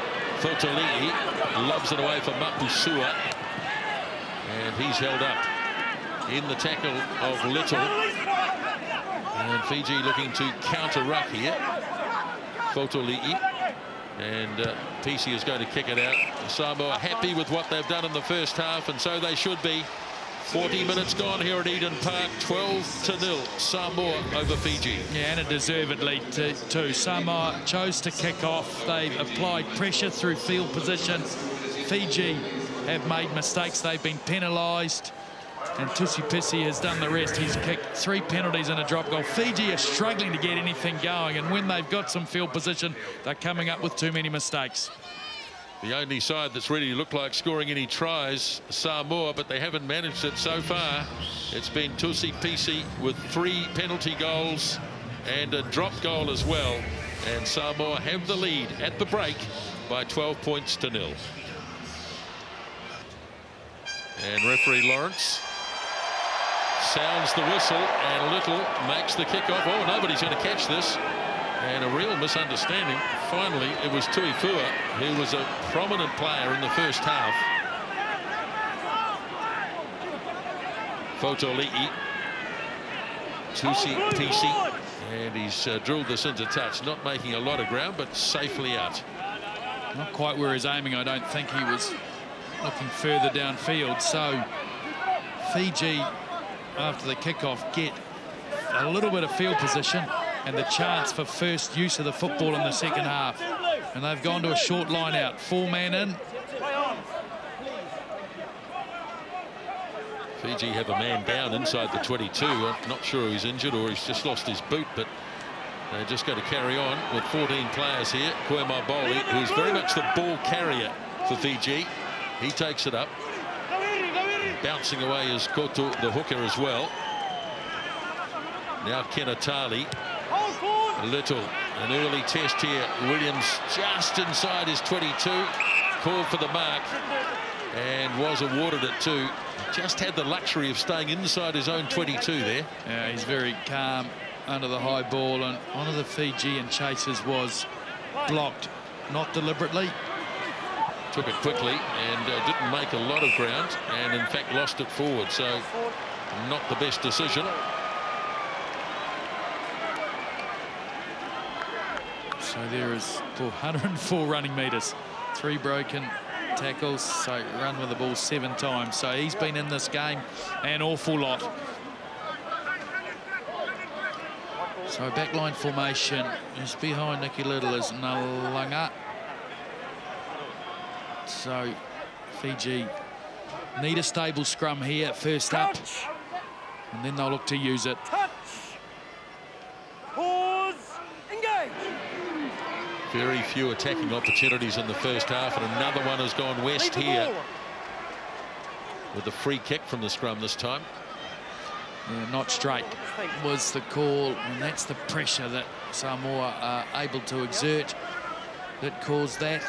Fotoli'i lobs it away for Mapusua, and he's held up in the tackle of Little. And Fiji looking to counter-ruck here. Fotoli'i. And PC is going to kick it out. Samoa happy with what they've done in the first half, and so they should be. 40 minutes gone here at Eden Park. 12-0 Samoa over Fiji. Yeah, and a deservedly too. Samoa chose to kick off. They've applied pressure through field position. Fiji have made mistakes. They've been penalised. And Tusipisi has done the rest. He's kicked 3 penalties and a drop goal. Fiji are struggling to get anything going, and when they've got some field position, they're coming up with too many mistakes. The only side that's really looked like scoring any tries, Samoa, but they haven't managed it so far. It's been Tusipisi with 3 penalty goals and a drop goal as well. And Samoa have the lead at the break by 12 points to 0. And referee Lawrence sounds the whistle, and Little makes the kick-off. Oh, nobody's going to catch this. And a real misunderstanding. Finally, it was Tuifua, who was a prominent player in the first half. Fotoli'i, Tusipisi, and he's drilled this into touch, not making a lot of ground, but safely out. Not quite where he's aiming. I don't think he was looking further downfield. So Fiji, after the kickoff, get a little bit of field position and the chance for first use of the football in the second half. And they've gone to a short line out. 4-man in. Fiji have a man down inside the 22. I'm not sure he's injured or he's just lost his boot, but they're just going to carry on with 14 players here. Koema Bowley, who's very much the ball carrier for Fiji. He takes it up. Bouncing away is Koto, the hooker, as well. Now Kenatali. Little, an early test here. Williams just inside his 22. Called for the mark and was awarded it too. Just had the luxury of staying inside his own 22 there. Yeah, he's very calm under the high ball, and one of the Fijian chasers was blocked, not deliberately. Took it quickly and didn't make a lot of ground, and in fact lost it forward, so not the best decision. So there is 104 running metres, 3 broken tackles, so run with the ball 7 times. So he's been in this game an awful lot. So backline formation is behind Nicky Little is Nalanga. So Fiji need a stable scrum here first up, and then they'll look to use it. Touch. Pause. Engage. Very few attacking opportunities in the first half, and another one has gone west here with the free kick from the scrum this time. Yeah, not straight was the call, and that's the pressure that Samoa are able to exert that caused that.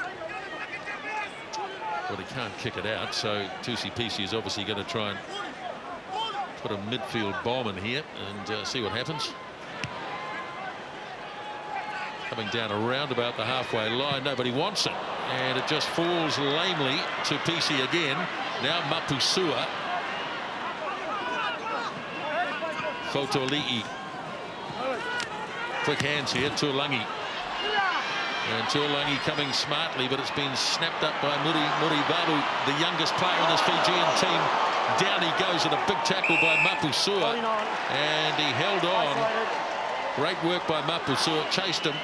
Well, he can't kick it out, so Tusi is obviously going to try and put a midfield bomb in here and see what happens. Coming down around about the halfway line, nobody wants it, and it just falls lamely to Pisi again. Now Mapusua. Fotoli'i. Quick hands here, Tuolangi. And Tuolangi coming smartly, but it's been snapped up by Murivalu, the youngest player in this Fijian team. Down he goes at a big tackle by Mapusua, and he held on. Great work by Mapusua, chased him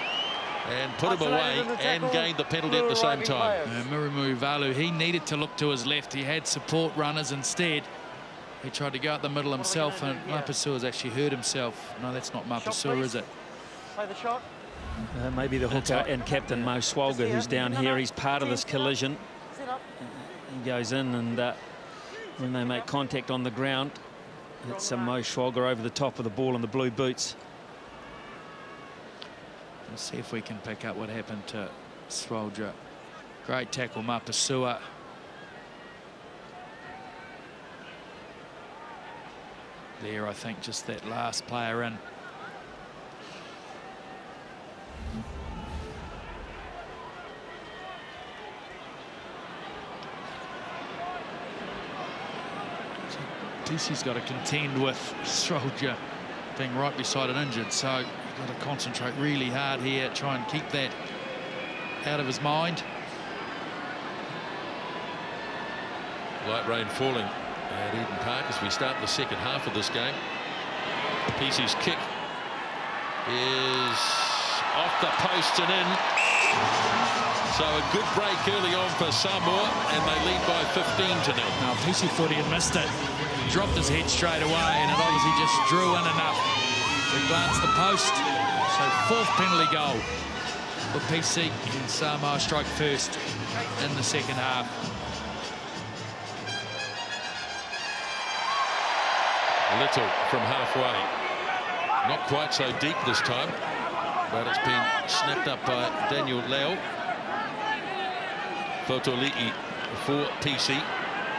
and put him away and gained the penalty at the same time. Murivalu, he needed to look to his left. He had support runners instead. He tried to go out the middle himself, and Mapusua's actually hurt himself. No, that's not Mapusua, is it? Play the shot. Maybe the hooker and captain Mo Swalga, who's down here. He's part of this collision. He goes in, and when they make contact on the ground, it's Mo Swalga over the top of the ball in the blue boots. Let's see if we can pick up what happened to Swalga. Great tackle, Mapusua. There, I think, just that last player in. Tusi's got to contend with Soldier being right beside an injured, so he's got to concentrate really hard here, try and keep that out of his mind. Light rain falling at Eden Park as we start the second half of this game. Pisi's kick is off the post and in. So a good break early on for Samoa, and they lead by 15-0. Now, Pisi thought he had missed it. Dropped his head straight away, and it obviously just drew in enough to glance the post. So fourth penalty goal for Pisi, and Samoa strike first in the second half. Little from halfway. Not quite so deep this time, but it's been snapped up by Daniel Lau. Fotoli'i for Pisi.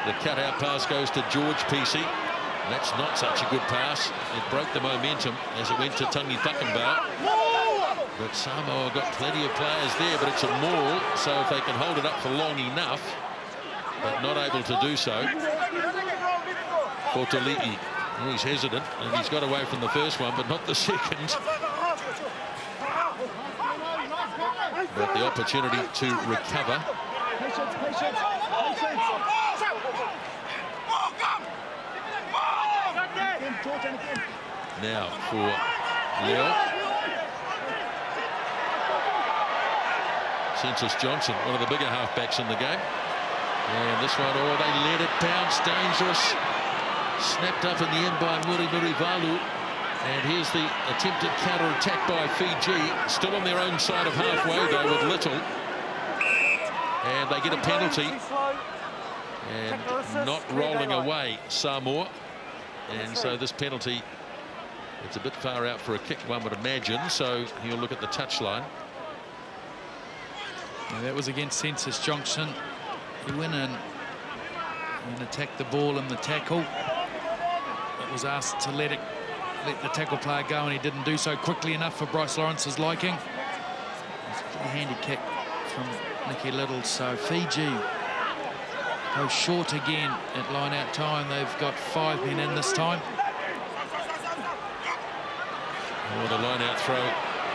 The cutout pass goes to George Pisi. That's not such a good pass. It broke the momentum as it went to Tangi Whakambau. But Samoa got plenty of players there, but it's a maul, so if they can hold it up for long enough, but not able to do so. Fotoli'i. Oh, he's hesitant, and he's got away from the first one, but not the second. But the opportunity to recover. Now for Leo. Census Johnson, one of the bigger halfbacks in the game. And this one, oh, they let it bounce, dangerous. Snapped up in the end by Murivalu. And here's the attempted counter-attack by Fiji. Still on their own side of halfway, though, with Little. And they get a penalty. And not rolling away, Samoa. And so this penalty, it's a bit far out for a kick, one would imagine. So he'll look at the touchline. Yeah, that was against Census Johnson. He went in and attacked the ball in the tackle. It was asked to let the tackle player go, and he didn't do so quickly enough for Bryce Lawrence's liking. It's a handy kick from Nicky Little. So Fiji go short again at line-out time. They've got 5 men in this time. Well, the line-out throw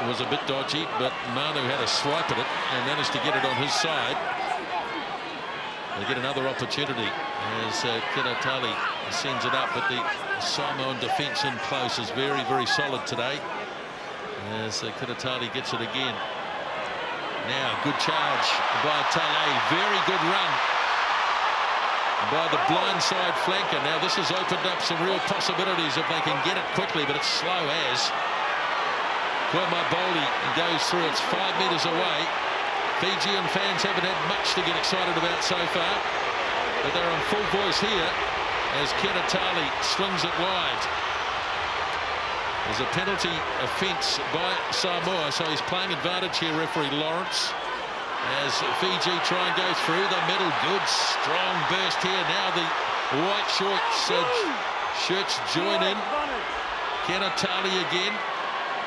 was a bit dodgy, but Manu had a swipe at it and managed to get it on his side. They get another opportunity as Kiratali sends it up, but the Samoan defence in close is very, very solid today as Kiratali gets it again. Now, good charge by Tale. Very good run by the blindside flanker. Now, this has opened up some real possibilities if they can get it quickly, but it's slow as Bowley goes through. It's 5 metres away. Fijian fans haven't had much to get excited about so far, but they're on full voice here as Kenatali slings it wide. There's a penalty offence by Samoa, so he's playing advantage here, referee Lawrence, as Fiji try and go through the middle. Good strong burst here. Now the white shirts join in. Kenatali again.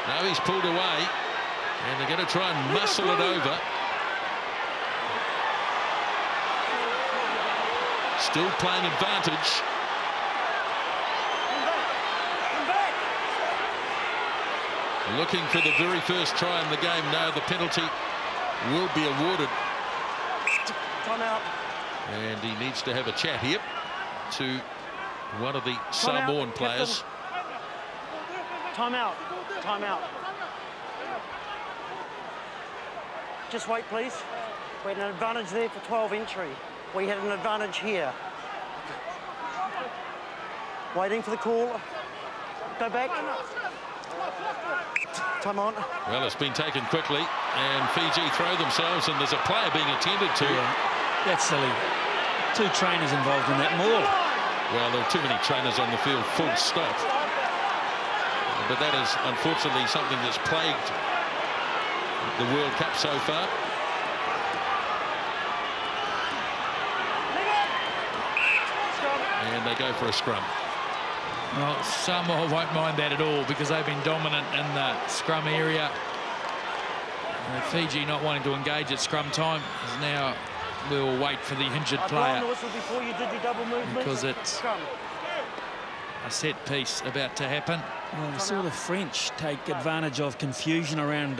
Now he's pulled away, and they're going to try and muscle it over. Still playing advantage. Looking for the very first try in the game. No, the penalty will be awarded. Time out. And he needs to have a chat here to one of the Samoan players. Time out. Time out. Just wait, please. We had an advantage there for 12 entry. We had an advantage here. Waiting for the call. Go back. Time on. Well, it's been taken quickly, and Fiji throw themselves, and there's a player being attended to. Yeah, that's silly. 2 trainers involved in that maul. Well, there are too many trainers on the field, full stop. But that is unfortunately something that's plagued the World Cup so far. And they go for a scrum. Well, Samoa won't mind that at all because they've been dominant in the scrum area. Fiji not wanting to engage at scrum time is now we'll wait for the injured player because it's a set piece about to happen. Well, we saw the French take advantage of confusion around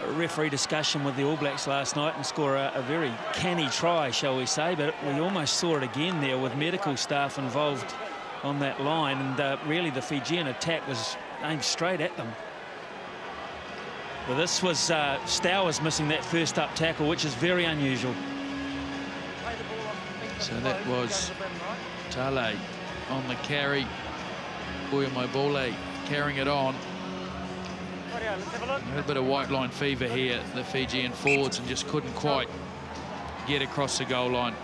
referee discussion with the All Blacks last night and score a very canny try, shall we say, but we almost saw it again there with medical staff involved on that line, and really the Fijian attack was aimed straight at them. Well, this was Stowers missing that first up tackle, which is very unusual. So that was Tale on the carry. Bouya carrying it on. A bit of white line fever here, the Fijian forwards, and just couldn't quite get across the goal line.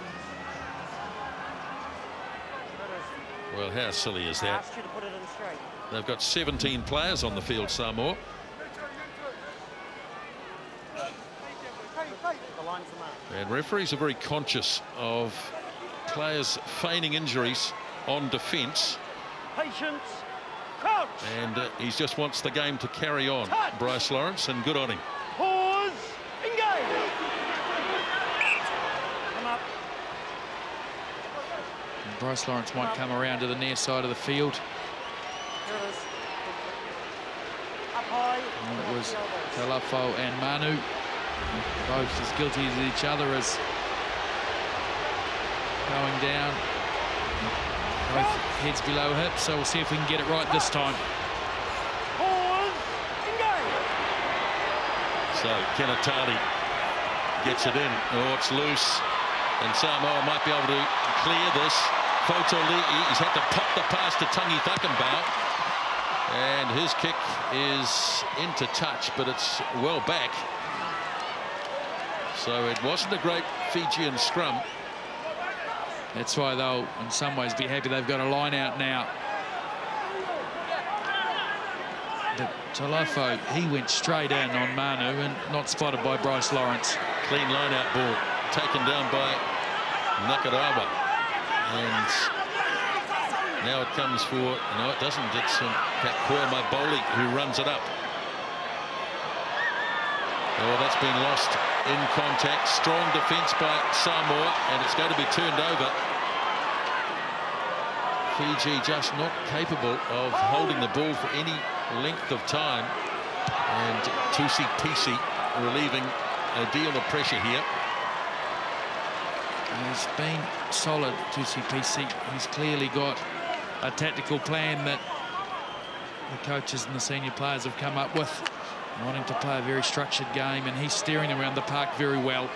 Well, how silly is that? They've got 17 players on the field, Samoa. And referees are very conscious of players feigning injuries on defence. Patience. Coach. And he just wants the game to carry on. Touch. Bryce Lawrence, and good on him. Pause. Engage. Come up. And Bryce Lawrence might come around to the near side of the field. Here it is. Up high. And it was Talafo and Manu, both as guilty as each other as going down. Both heads below hips, so we'll see if we can get it right this time. Pause. Engage. So Kenatali gets it in. Oh, it's loose. And Samoa might be able to clear this. Fotoli'i, he's had to pop the pass to Tangi Thakambau. And his kick is into touch, but it's well back. So it wasn't a great Fijian scrum. That's why they'll, in some ways, be happy they've got a line out now. But Talafo, he went straight in on Manu and not spotted by Bryce Lawrence. Clean line-out ball taken down by Nakarawa. And now it comes for, no, it doesn't. It's Bowley who runs it up. Oh, that's been lost in contact. Strong defence by Samoa, and it's going to be turned over. Fiji just not capable of holding the ball for any length of time. And Tusi Pisi relieving a deal of pressure here. He's been solid, Tusi Pisi. He's clearly got a tactical plan that the coaches and the senior players have come up with, wanting to play a very structured game, and he's steering around the park very well.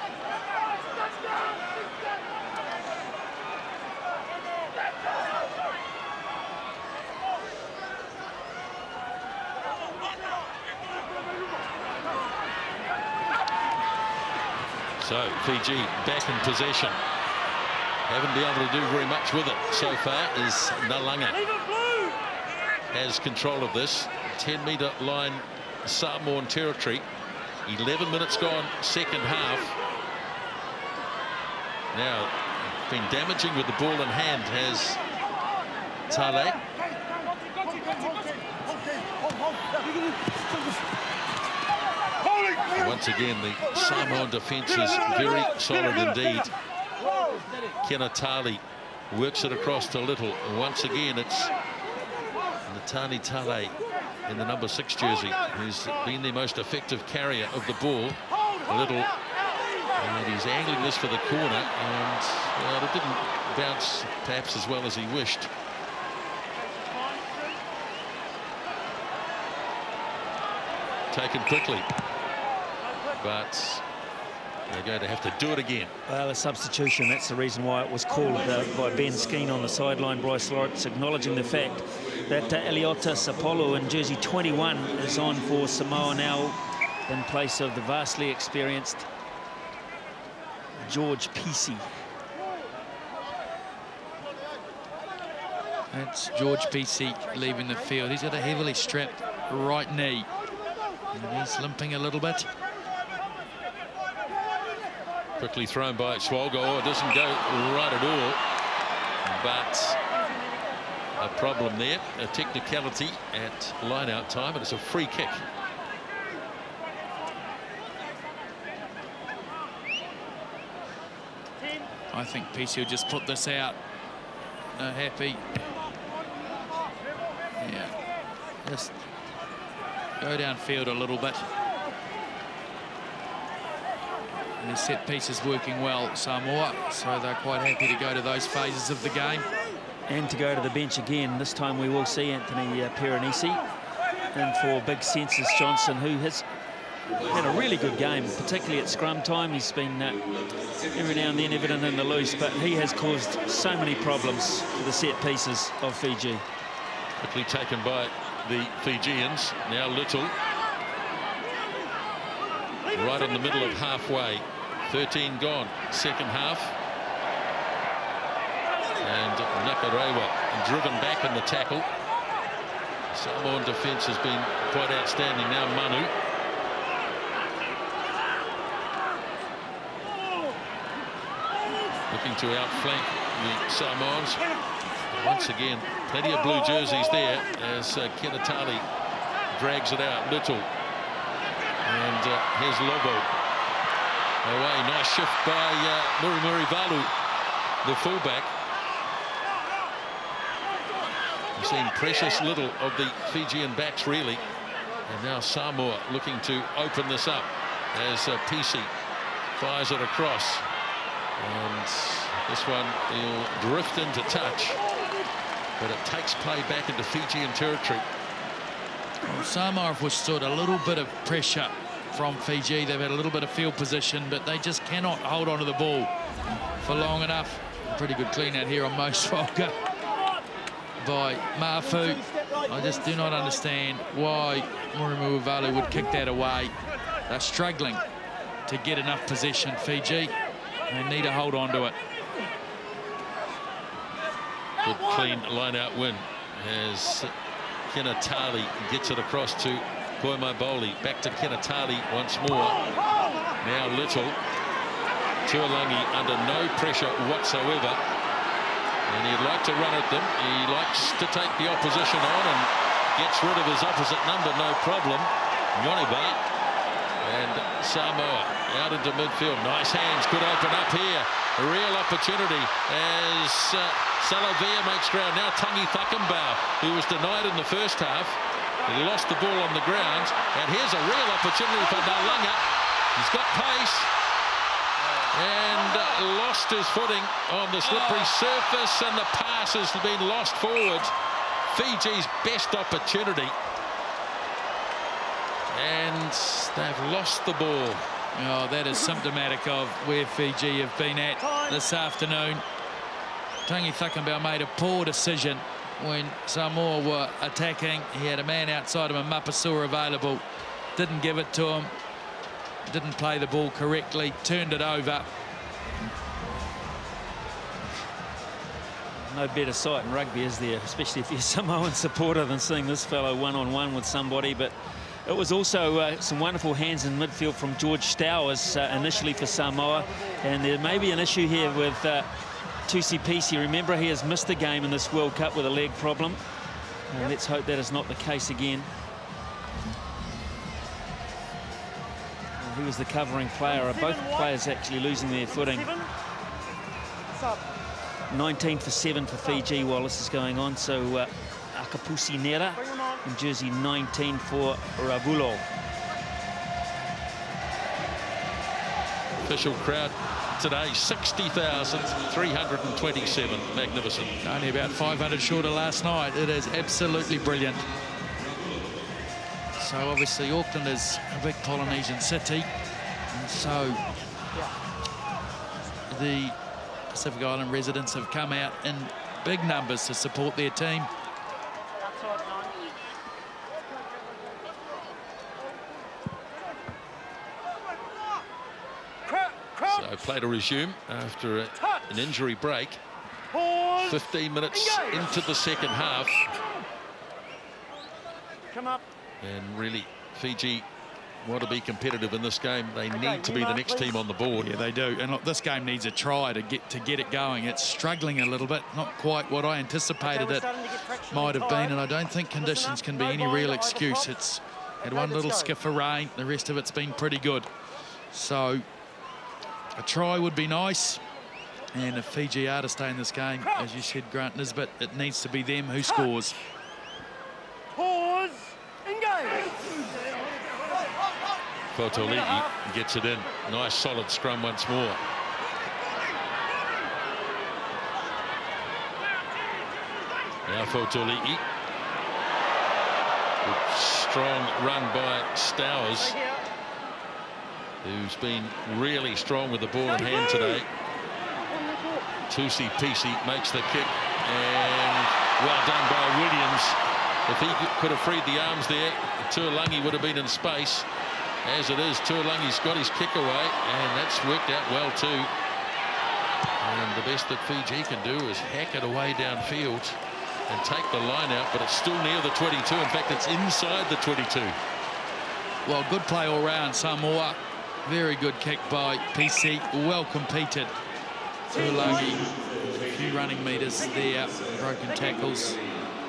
So Fiji back in possession. Haven't been able to do very much with it so far. Is Nalanga has control of this 10-metre line, Samoan territory. 11 minutes gone, second half. Now, been damaging with the ball in hand has Tale. Once again, the Samoan defence is very solid indeed. Kenatali works it across to Little. And once again, it's Natani Tale in the number 6 jersey, who's been the most effective carrier of the ball. Little, and he's angling this for the corner, and well, it didn't bounce perhaps as well as he wished. Taken quickly, but they're going to have to do it again. Well, a substitution, that's the reason why it was called by Ben Skeen on the sideline. Bryce Lawrence acknowledging the fact that Eliota Sapolo in jersey 21 is on for Samoa now in place of the vastly experienced George Pesey. That's George Pesey leaving the field. He's got a heavily strapped right knee, and he's limping a little bit. Quickly thrown by Swalgo. Oh, it doesn't go right at all. But a problem there. A technicality at line-out time, and it's a free kick. I think Pesey will just put this out. No happy. Yeah. Just go downfield a little bit. And the set piece is working well, Samoa, so they're quite happy to go to those phases of the game. And to go to the bench again. This time we will see Anthony Perenisi. And for big Census Johnson, who has had a really good game, particularly at scrum time. He's been every now and then evident in the loose, but he has caused so many problems for the set pieces of Fiji. Quickly taken by the Fijians. Now Little. Right in the middle of halfway. 13 gone, second half. And Nakarewa driven back in the tackle. Samoan defence has been quite outstanding. Now Manu. Looking to outflank the Samoans. Once again, plenty of blue jerseys there as Kenatali drags it out. Little. And here's Lobo. Away, nice shift by Muri Valu, the fullback. We've seen precious little of the Fijian backs, really. And now Samoa looking to open this up as Pesey fires it across. And this one will drift into touch, but it takes play back into Fijian territory. Well, Samoa have withstood a little bit of pressure from Fiji. They've had a little bit of field position, but they just cannot hold on to the ball for long enough. Pretty good clean out here on Mo Swalga by Mafu. I just do not understand why Murimu Valu would kick that away. They're struggling to get enough possession, Fiji. They need to hold on to it. Good clean line-out win as Kenatali gets it across to Koima Bowley. Back to Kenatali once more. Now Little. Tuolangi under no pressure whatsoever. And he'd like to run at them. He likes to take the opposition on and gets rid of his opposite number, no problem. Nyoniba. And Samoa out into midfield. Nice hands, could open up here. A real opportunity as Salavia makes ground. Now Tangi Thakambau, who was denied in the first half. He lost the ball on the ground. And here's a real opportunity for Nalanga. He's got pace. And lost his footing on the slippery surface. And the pass has been lost forward. Fiji's best opportunity. And they've lost the ball. Oh, that is symptomatic of where Fiji have been at this afternoon. Tangi Thakambau made a poor decision when Samoa were attacking. He had a man outside him, and Mapasua available. Didn't give it to him. didn't play the ball correctly, turned it over. No better sight in rugby, is there? Especially if you're a Samoan supporter, than seeing this fellow one-on-one with somebody. But it was also some wonderful hands in midfield from George Stowers initially for Samoa. And there may be an issue here with Tusi. Remember, he has missed a game in this World Cup with a leg problem. And let's hope that is not the case again. He was the covering player. Both players actually losing their footing. 19 for 7 for Fiji while this is going on. So Akapusi Nera in jersey 19 for Ravulo. Official crowd today, 60,327. Magnificent. Only about 500 short of last night. It is absolutely brilliant. So obviously Auckland is a big Polynesian city, and so the Pacific Island residents have come out in big numbers to support their team. So play to resume after an injury break. 15 minutes into the second half. Come up. And really, Fiji want to be competitive in this game. They need to be the next team on the board. Yeah, they do. And look, this game needs a try to get it going. It's struggling a little bit, not quite what I anticipated it might have been, and I don't think conditions can be any real excuse. It's had one little skiff of rain, the rest of it's been pretty good. So a try would be nice. And if Fiji are to stay in this game, as you said, Grant Nisbet, it needs to be them who scores. Pause. Engage. Fotoliki gets it in. Nice solid scrum once more. Now Fotoliki. Good strong run by Stowers, who's been really strong with the ball in hand today. Tusi makes the kick, and well done by Williams. If he could have freed the arms there, Tuolangi would have been in space. As it is, Tuolangi's got his kick away, and that's worked out well too. And the best that Fiji can do is hack it away downfield and take the line out, but it's still near the 22. In fact, it's inside the 22. Well, good play all round, Samoa. Very good kick by PC. Well competed. Tuolangi, a few running meters there, broken tackles.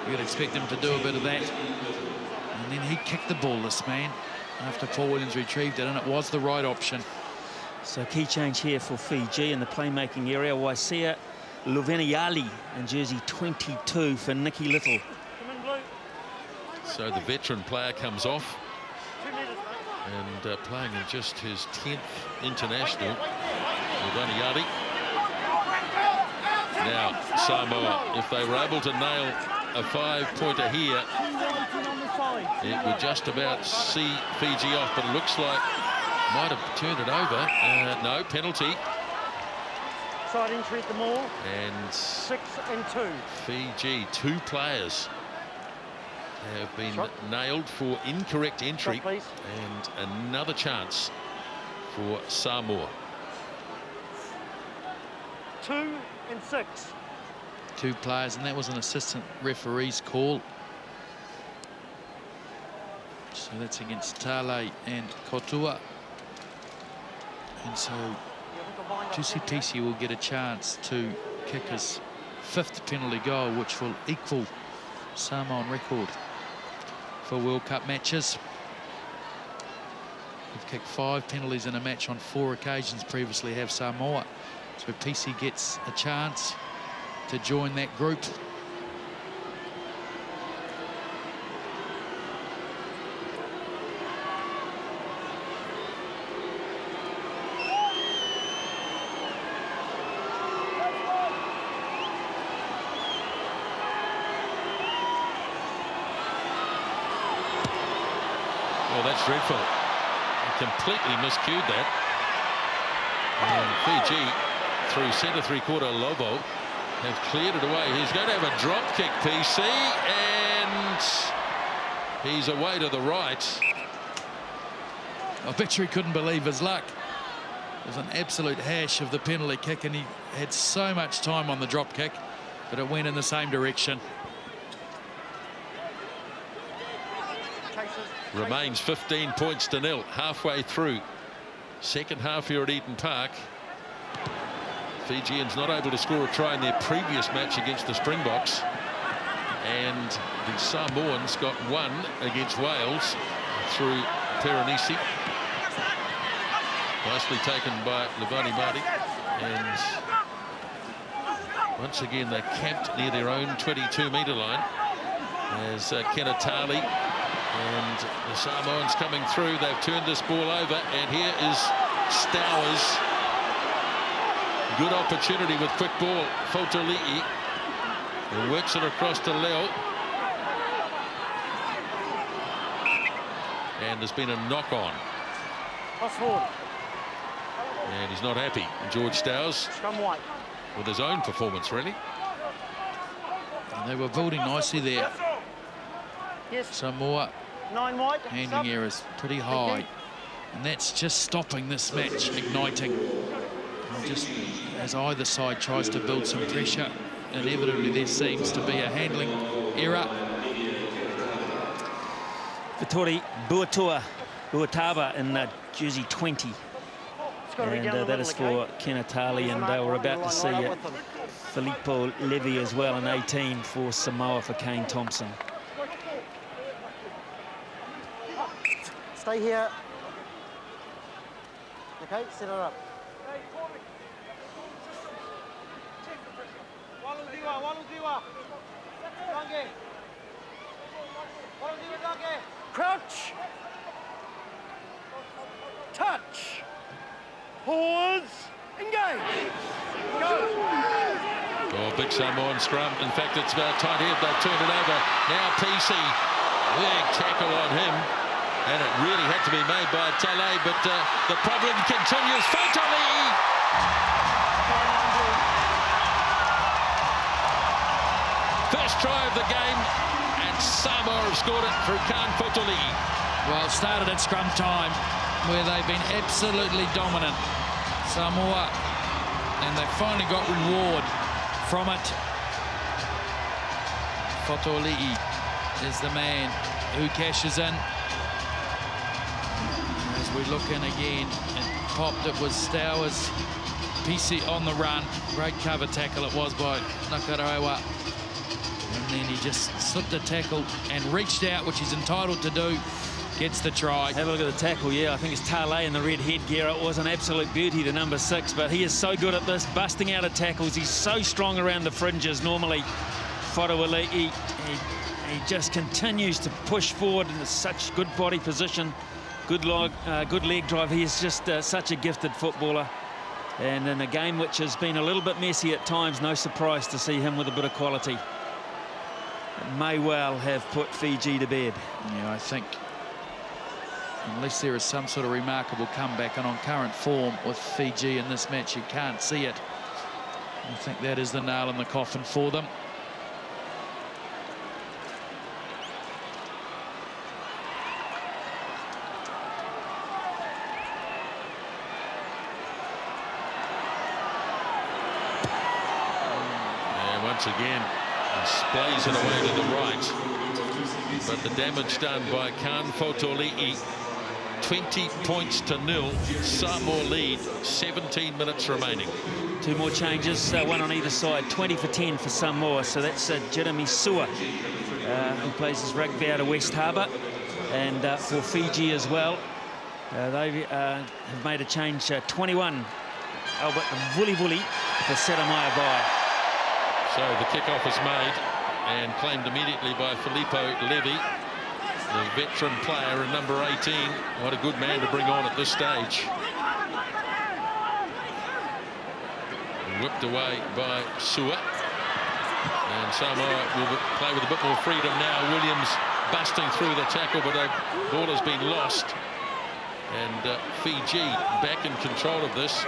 You'd expect him to do a bit of that. And then he kicked the ball, this man, after Paul Williams retrieved it, and it was the right option. So key change here for Fiji in the playmaking area. Waisea Luveniali in jersey 22 for Nicky Little. So the veteran player comes off, and playing in just his 10th international, Luveniali. Now Samoa, if they were able to nail a 5-pointer here, it would just about see Fiji off, but it looks like might have turned it over. No, penalty. Side entry at the maul. And 6 and 2. Fiji, 2 players have been nailed for incorrect entry. And another chance for Samoa. 2 and 6. 2 players, and that was an assistant referee's call. So that's against Tale and Kotua. And so Tusi will get a chance to kick his 5th penalty goal, which will equal Samoan record for World Cup matches. We've kicked 5 penalties in a match on 4 occasions previously, have Samoa. So PC gets a chance to join that group. Well, that's dreadful. He completely miscued that. And Fiji, through centre 3/4 Lobo, have cleared it away. He's going to have a drop kick, PC, and he's away to the right. I bet you he couldn't believe his luck. It was an absolute hash of the penalty kick, and he had so much time on the drop kick, but it went in the same direction. Remains 15 points to nil, halfway through. Second half here at Eden Park. Fijians not able to score a try in their previous match against the Springboks. And the Samoans got one against Wales through Perenisi. Nicely taken by Levani Mardi. And once again, they camped near their own 22-metre line as Kenatali and the Samoans coming through. They've turned this ball over, and here is Stowers. Good opportunity with quick ball. Fotoli'i, who works it across to Leo. And there's been a knock on. And he's not happy, George Stowers, with his own performance, really. And they were building nicely there. Samoa, handling errors pretty high. And that's just stopping this match igniting. And just as either side tries to build some pressure, inevitably there seems to be a handling error. Vittori Buatava in jersey 20. And that is for Kenatali, and we're about to see Filippo Levi as well in 18 for Samoa for Kane Thompson. Stay here. Okay, set it up. Crouch. Touch. Pause. Engage. Go. Oh, big Samoan scrum. In fact, it's about tight here. They've turned it over. Now PC. Big tackle on him. And it really had to be made by Tale, but the problem continues. Fotoli'i. First try of the game, and Samoa have scored it through Khan Fotoli'i. Well, it started at scrum time, where they've been absolutely dominant, Samoa, and they finally got reward from it. Fotoli'i is the man who cashes in. As we look in again, and popped, it was Stowers. PC on the run. Great cover tackle it was by Nakarewa. And then he just slipped a tackle and reached out, which he's entitled to do. Gets the try. Have a look at the tackle. Yeah, I think it's Tale in the red headgear. It was an absolute beauty, the number 6, but he is so good at this, busting out of tackles. He's so strong around the fringes normally. Fotoli'i, he just continues to push forward in such good body position. Good leg drive. He is just such a gifted footballer. And in a game which has been a little bit messy at times, no surprise to see him with a bit of quality. It may well have put Fiji to bed. Yeah, I think unless there is some sort of remarkable comeback, and on current form with Fiji in this match, you can't see it. I think that is the nail in the coffin for them. Once again, splays it away to the right. But the damage done by Khan Fotoli'i. 20 points to nil. Samoa lead, 17 minutes remaining. Two more changes, one on either side. 20 for 10 for Samoa. So that's Jeremy Sua, who plays his rugby out of West Harbour. And for Fiji as well, they have made a change. 21, Albert Vuli for Saramaya Bai. So the kickoff is made and claimed immediately by Filippo Levi, the veteran player in number 18. What a good man to bring on at this stage. Whipped away by Sua. And Samoa will play with a bit more freedom now. Williams busting through the tackle, but the ball has been lost. And Fiji back in control of this.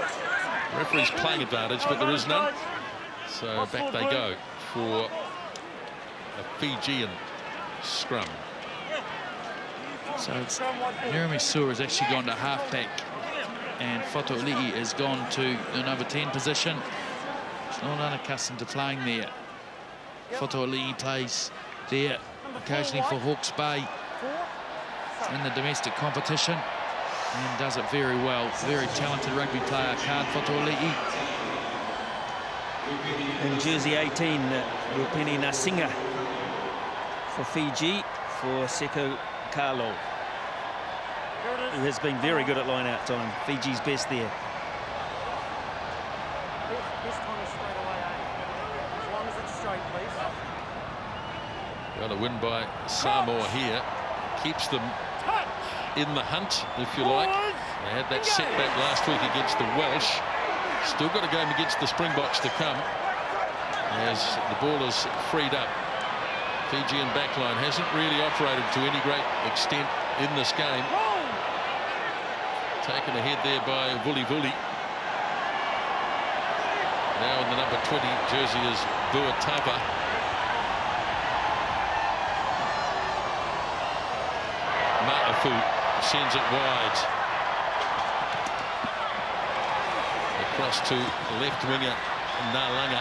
Referee's playing advantage, but there is none. So back they go for a Fijian scrum. So it's Jeremy Sewer has actually gone to halfback, and Fato'ali'i has gone to the number 10 position. He's not unaccustomed to playing there. Fato'ali'i plays there occasionally for Hawke's Bay in the domestic competition and does it very well. Very talented rugby player, Card Fato'ali'i. In jersey 18, Rupeni Nasinga for Fiji, for Seko Carlo, who has been very good at line-out time. Fiji's best there. This time is straight away, as long as it's straight, please. Got a win by Samoa here. Keeps them in the hunt, if you like. They had that setback last week against the Welsh. Still got a game against the Springboks to come as the ball is freed up. Fijian backline hasn't really operated to any great extent in this game. Taken ahead there by Vuli Vuli. Now in the number 20 jersey is Buatava. Ma'afu sends it wide. Across to left winger Nalanga.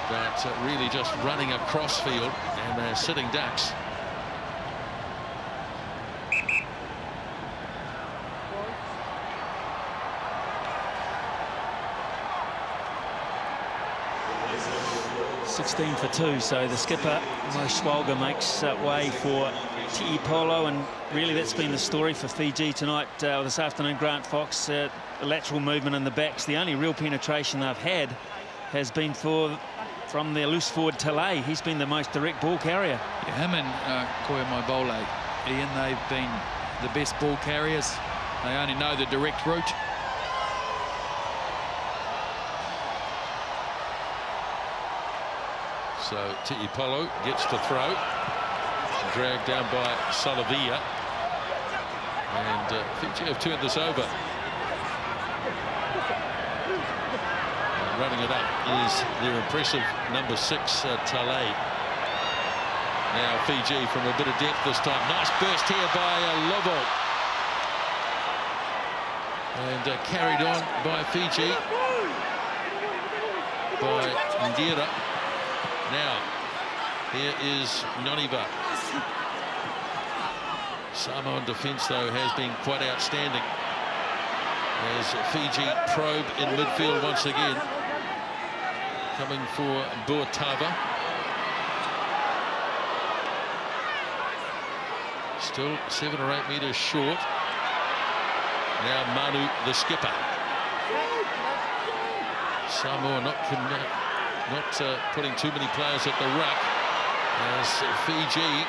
But really just running across field, and they're sitting ducks. For 2, so the skipper Mo Swalga makes way for Ti'i Polo, and really that's been the story for Fiji tonight, this afternoon. Grant Fox, the lateral movement in the backs, the only real penetration they've had has been from their loose forward Talay. He's been the most direct ball carrier. Yeah, him and Koia Maibole, Ian, they've been the best ball carriers. They only know the direct route. So Ti'i Polo gets to throw, dragged down by Salavia, and Fiji have turned this over. And running it up is their impressive number 6 Talay. Now Fiji from a bit of depth this time. Nice burst here by Lovo, and carried on by Fiji by Ndira. Now, here is Noniva. Samoan defence, though, has been quite outstanding. As Fiji probe in midfield once again. Coming for Buatava. Still 7 or 8 metres short. Now Manu, the skipper. Samoa not putting too many players at the ruck as Fiji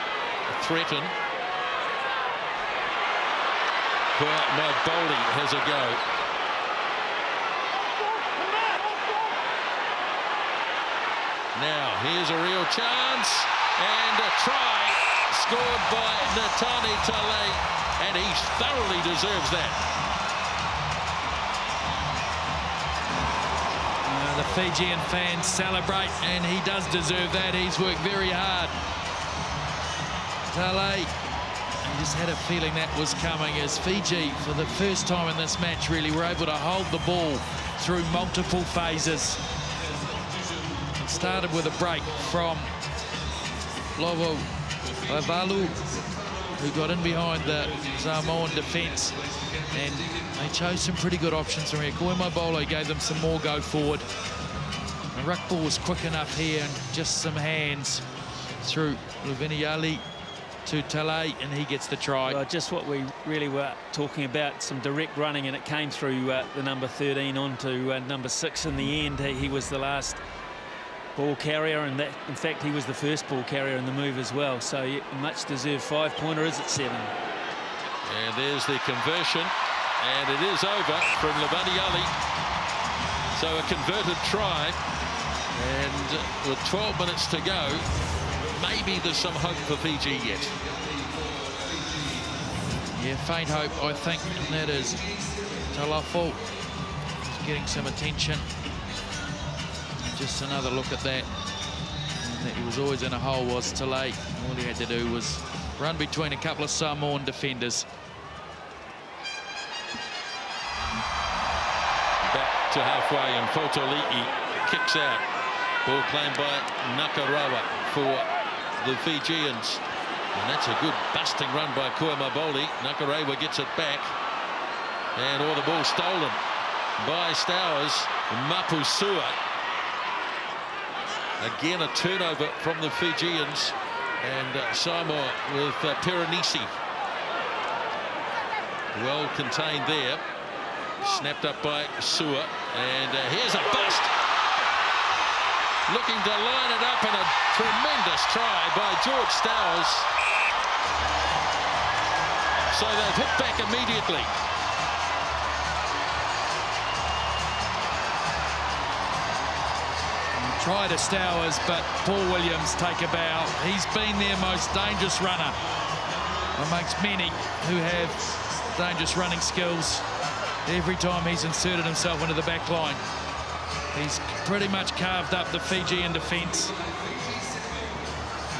threaten. Maibole has a go. Now here's a real chance, and a try scored by Natani Talay, and he thoroughly deserves that. The Fijian fans celebrate, and he does deserve that. He's worked very hard. Talay, I just had a feeling that was coming, as Fiji, for the first time in this match, really were able to hold the ball through multiple phases. It started with a break from Lovo Vavalu, who got in behind the Samoan defence, and they chose some pretty good options from here. Koia Maibole gave them some more go forward. The ruck ball was quick enough here, and just some hands through Luviniali to Talay, and he gets the try. Well, just what we really were talking about, some direct running, and it came through the number 13 onto number 6 in the end. He was the last ball carrier, and that, in fact, he was the first ball carrier in the move as well. So much deserved 5-pointer is at 7. And there's the conversion, and it is over from Luviniali. So a converted try, and with 12 minutes to go, maybe there's some hope for Fiji yet. Yeah, faint hope, I think, and that is Talafo. He's getting some attention. Just another look at that. And that he was always in a hole was Talay. All he had to do was Run between a couple of Samoan defenders. Back to halfway, and Fotoli'i kicks out. Ball claimed by Nakarawa for the Fijians. And that's a good busting run by Koemaboli. Nakarawa gets it back. And all the ball stolen by Stowers. Mapusua. Again, a turnover from the Fijians. And Samoa with Perenisi. Well contained there. Snapped up by Sua. And here's a bust. Looking to line it up, and a tremendous try by George Stowers. So they've hit back immediately. Try to Stowers, but Paul Williams take a bow. He's been their most dangerous runner amongst many who have dangerous running skills. Every time he's inserted himself into the back line, he's pretty much carved up the Fijian defence.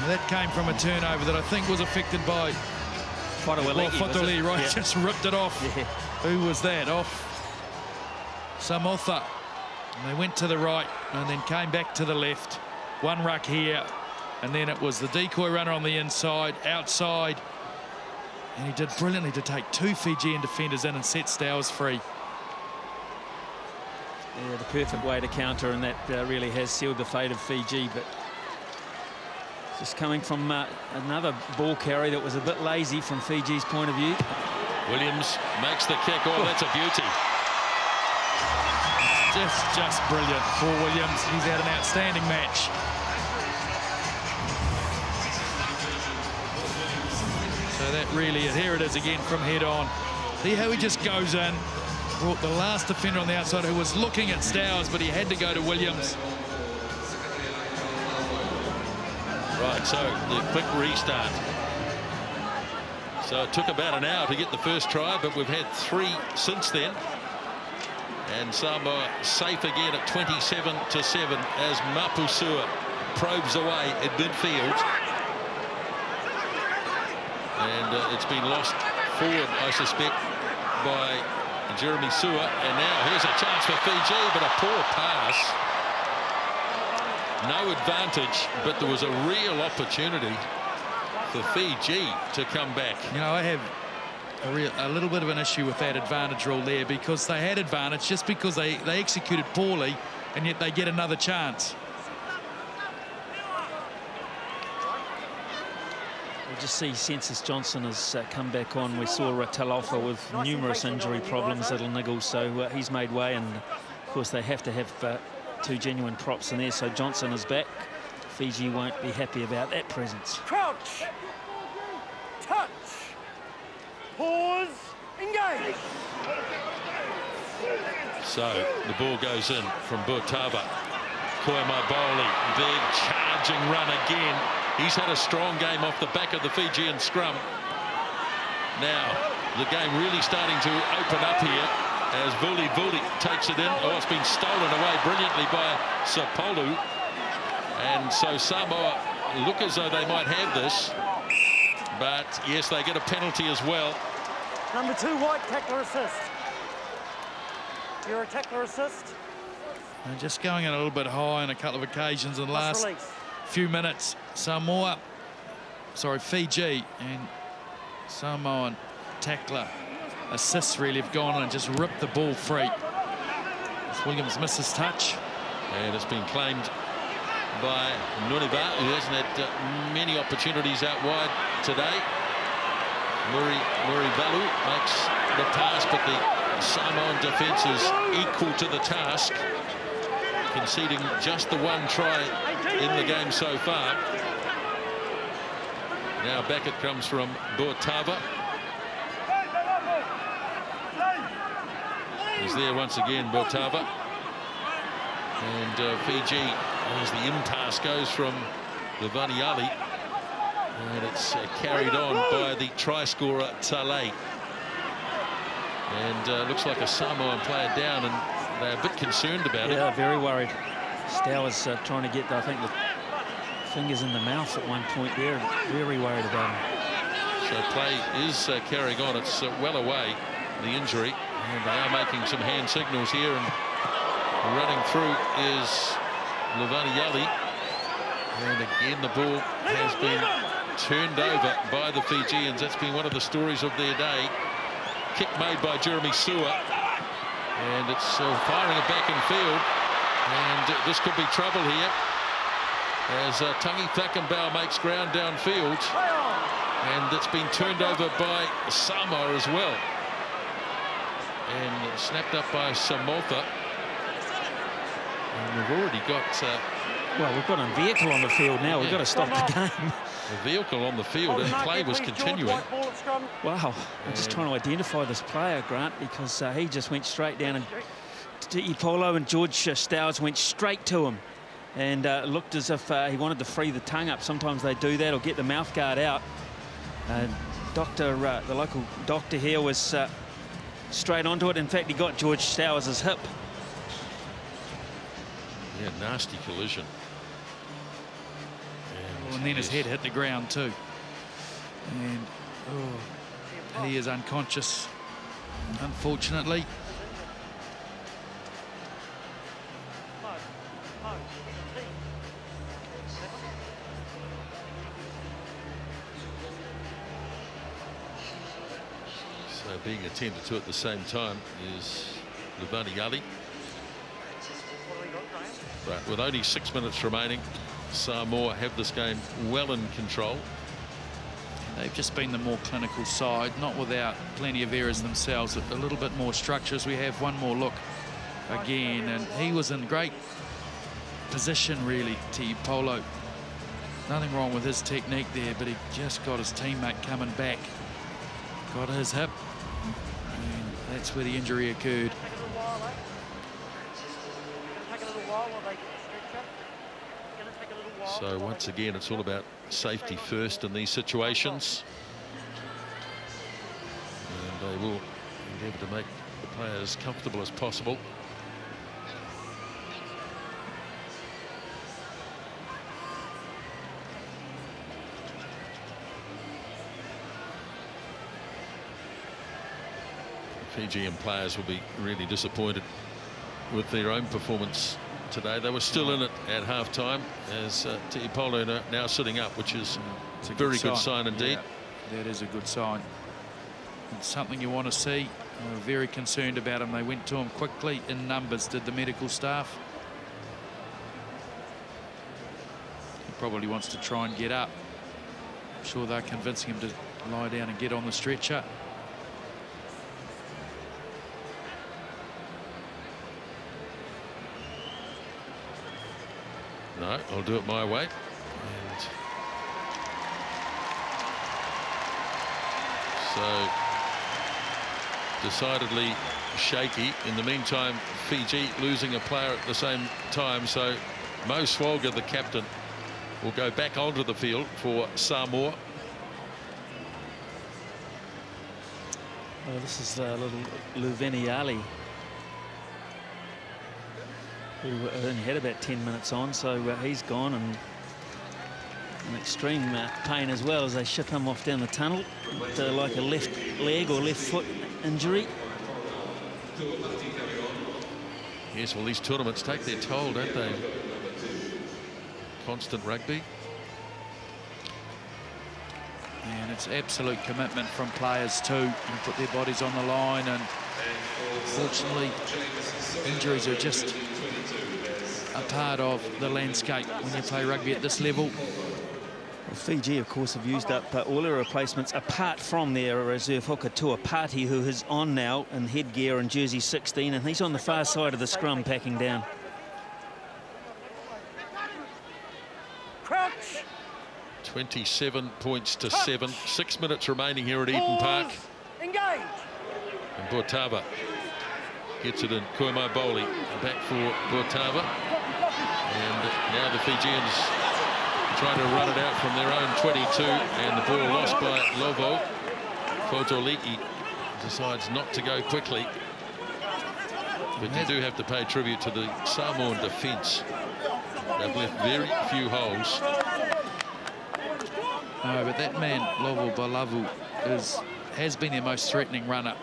That came from a turnover that I think was affected by Fotoli'i, right? Yeah. Just ripped it off. Yeah. Who was that? Off Samotha. And they went to the right and then came back to the left. One ruck here, and then it was the decoy runner on the inside, outside. And he did brilliantly to take two Fijian defenders in and set Stowers free. Yeah, the perfect way to counter, and that really has sealed the fate of Fiji. But just coming from another ball carry that was a bit lazy from Fiji's point of view. Williams makes the kick. Oh, that's a beauty. Just brilliant. Paul Williams, he's had an outstanding match. So that really is, here it is again from head on. See how he just goes in, brought the last defender on the outside who was looking at Stowers, but he had to go to Williams. Right, so the quick restart. So it took about an hour to get the first try, but we've had 3 since then. And Samoa safe again at 27-7 as Mapusua probes away at midfield. And it's been lost forward, I suspect, by Jeremy Sua. And now here's a chance for Fiji, but a poor pass. No advantage, but there was a real opportunity for Fiji to come back. You know, I have a little bit of an issue with that advantage rule there, because they had advantage just because they executed poorly, and yet they get another chance. We just see Census Johnson has come back on. We saw Talofa with numerous injury problems, little niggles, so he's made way, and of course they have to have 2 genuine props in there, so Johnson is back. Fiji won't be happy about that presence. Crouch, touch, pause, engage. So the ball goes in from Botava. Koemaboli, big charging run again. He's had a strong game off the back of the Fijian scrum. Now the game really starting to open up here as Vuli takes it in. Oh, it's been stolen away brilliantly by Sapolu. And so Samoa look as though they might have this. But yes, they get a penalty as well. Number 2, white, tackler assist. You're a tackler assist. And just going in a little bit high on a couple of occasions in the last few minutes. Fiji and Samoan tackler assists really have gone on and just ripped the ball free. As Williams misses touch. And it's been claimed by Nuniva, who hasn't had many opportunities out wide today. Muri Valu makes the pass, but the Samoan defence is equal to the task, conceding just the 1 try in the game so far. Now back it comes from Botava. He's there once again, Botava. And Fiji, as the impasse goes from Levaniali, and it's carried on by the try scorer Talay. And looks like a Samoan player down, and they're a bit concerned about it. Yeah, very worried. Stowers trying to get, I think, the fingers in the mouth at one point there. Very worried about him. So play is carrying on. It's well away, the injury. And they are making some hand signals here. And running through is Levaniali. And again, the ball has been turned over by the Fijians. That's been one of the stories of their day. Kick made by Jeremy Sewer. And it's firing it back in field. And this could be trouble here, as Tangi Thakenbau makes ground downfield. And it's been turned over by Samoa as well. And snapped up by Samotha. And we've already got... well, we've got a vehicle on the field now. We've got to stop the game. A vehicle on the field, and play was continuing. Wow. I'm just trying to identify this player, Grant, because he just went straight down, and Polo and George Stowers went straight to him. And looked as if he wanted to free the tongue up. Sometimes they do that, or get the mouth guard out. The local doctor here was straight onto it. In fact, he got George Stowers' hip. Yeah, nasty collision. And then his head hit the ground too. And he is unconscious, unfortunately. So being attended to at the same time is Levaniali. But with only 6 minutes remaining, Samoa have this game well in control. They've just been the more clinical side, not without plenty of errors themselves. A little bit more structure as we have one more look again. And he was in great position, really, Te Polo. Nothing wrong with his technique there, but he just got his teammate coming back. Got his hip, and that's where the injury occurred. So once again, it's all about safety first in these situations. And they will endeavour to make the players as comfortable as possible. Fijian players will be really disappointed with their own performance today. They were still in it at half-time, as Te Polo now sitting up, which is a very good sign indeed. Yeah, that is a good sign. It's something you want to see. They were very concerned about him. They went to him quickly in numbers, did the medical staff. He probably wants to try and get up. I'm sure they're convincing him to lie down and get on the stretcher. No, I'll do it my way. And so decidedly shaky. In the meantime, Fiji losing a player at the same time. So Mo Swalga, the captain, will go back onto the field for Samoa. Well, this is little Luveniali, who only had about 10 minutes on, so he's gone, and in extreme pain as well as they ship him off down the tunnel with like a left leg or left foot injury. Yes, well, these tournaments take their toll, don't they? Constant rugby. And it's absolute commitment from players too, and put their bodies on the line, and unfortunately injuries are just a part of the landscape when you play rugby at this level. Well, Fiji, of course, have used up all their replacements apart from their reserve hooker Tuapati, who is on now in headgear and jersey 16, and he's on the far side of the scrum packing down. Crouch. 27 points to 7. 6 minutes remaining here at Eden Park. Engage. And Bortava gets it in. Koimo Bowley back for Bortava. And now the Fijians trying to run it out from their own 22. And the ball lost by Lovo. Fotoliki decides not to go quickly. But you do have to pay tribute to the Samoan defence. They've left very few holes. No, but that man, Lovo Balavu, has been their most threatening runner.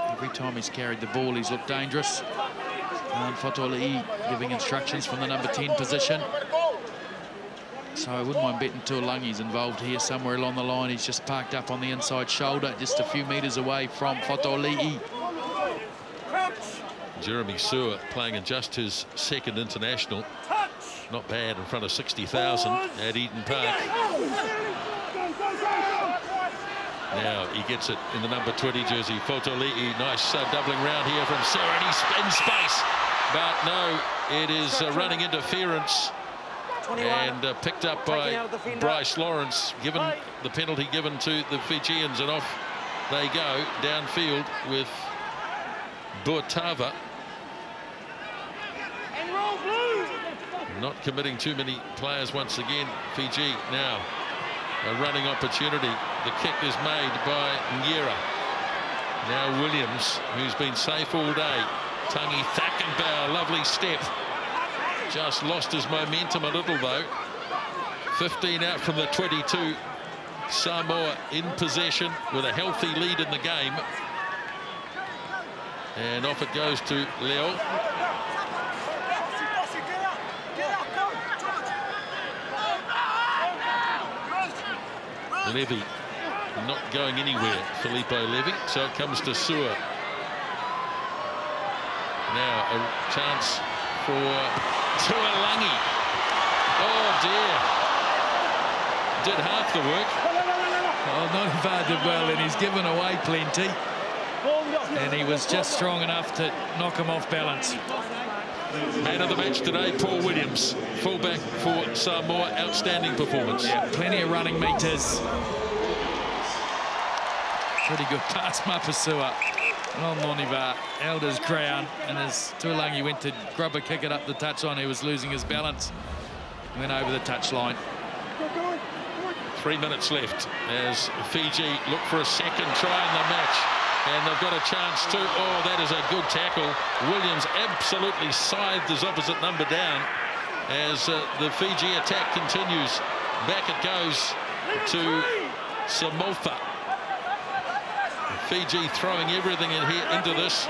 Every time he's carried the ball, he's looked dangerous. Fotoli'i giving instructions from the number 10 position. So I wouldn't mind betting Tuolangi's involved here somewhere along the line. He's just parked up on the inside shoulder, just a few metres away from Fotoli'i. Jeremy Sewer playing in just his second international. Not bad in front of 60,000 at Eden Park. Now he gets it in the number 20 jersey. Fotoli'i, nice doubling round here from Sewer, and he's in space. But no, it is running interference. And picked up by Bryce Lawrence, given the penalty given to the Fijians, and off they go downfield with Buatava. Not committing too many players once again. Fiji now a running opportunity. The kick is made by Ngira. Now Williams, who's been safe all day. Tangi Thakenbauer, lovely step. Just lost his momentum a little though. 15 out from the 22. Samoa in possession with a healthy lead in the game. And off it goes to Leo. Levy not going anywhere, Felipe Levy. So it comes to Sewer. Now a chance for Tuolangi. Oh dear. Did half the work. Oh, Nonivar did well, and he's given away plenty. And he was just strong enough to knock him off balance. Man of the match today, Paul Williams. Fullback for Samoa, outstanding performance. Yeah, plenty of running meters. Pretty good pass, Mapasua. On Nonivar, held his ground, and as Tuolangi went to grub a kick it up the touchline, he was losing his balance. Went over the touchline. 3 minutes left as Fiji look for a second try in the match. And they've got a chance to. Oh, that is a good tackle. Williams absolutely scythed his opposite number down as the Fiji attack continues. Back it goes to Samoa. Fiji throwing everything in here into this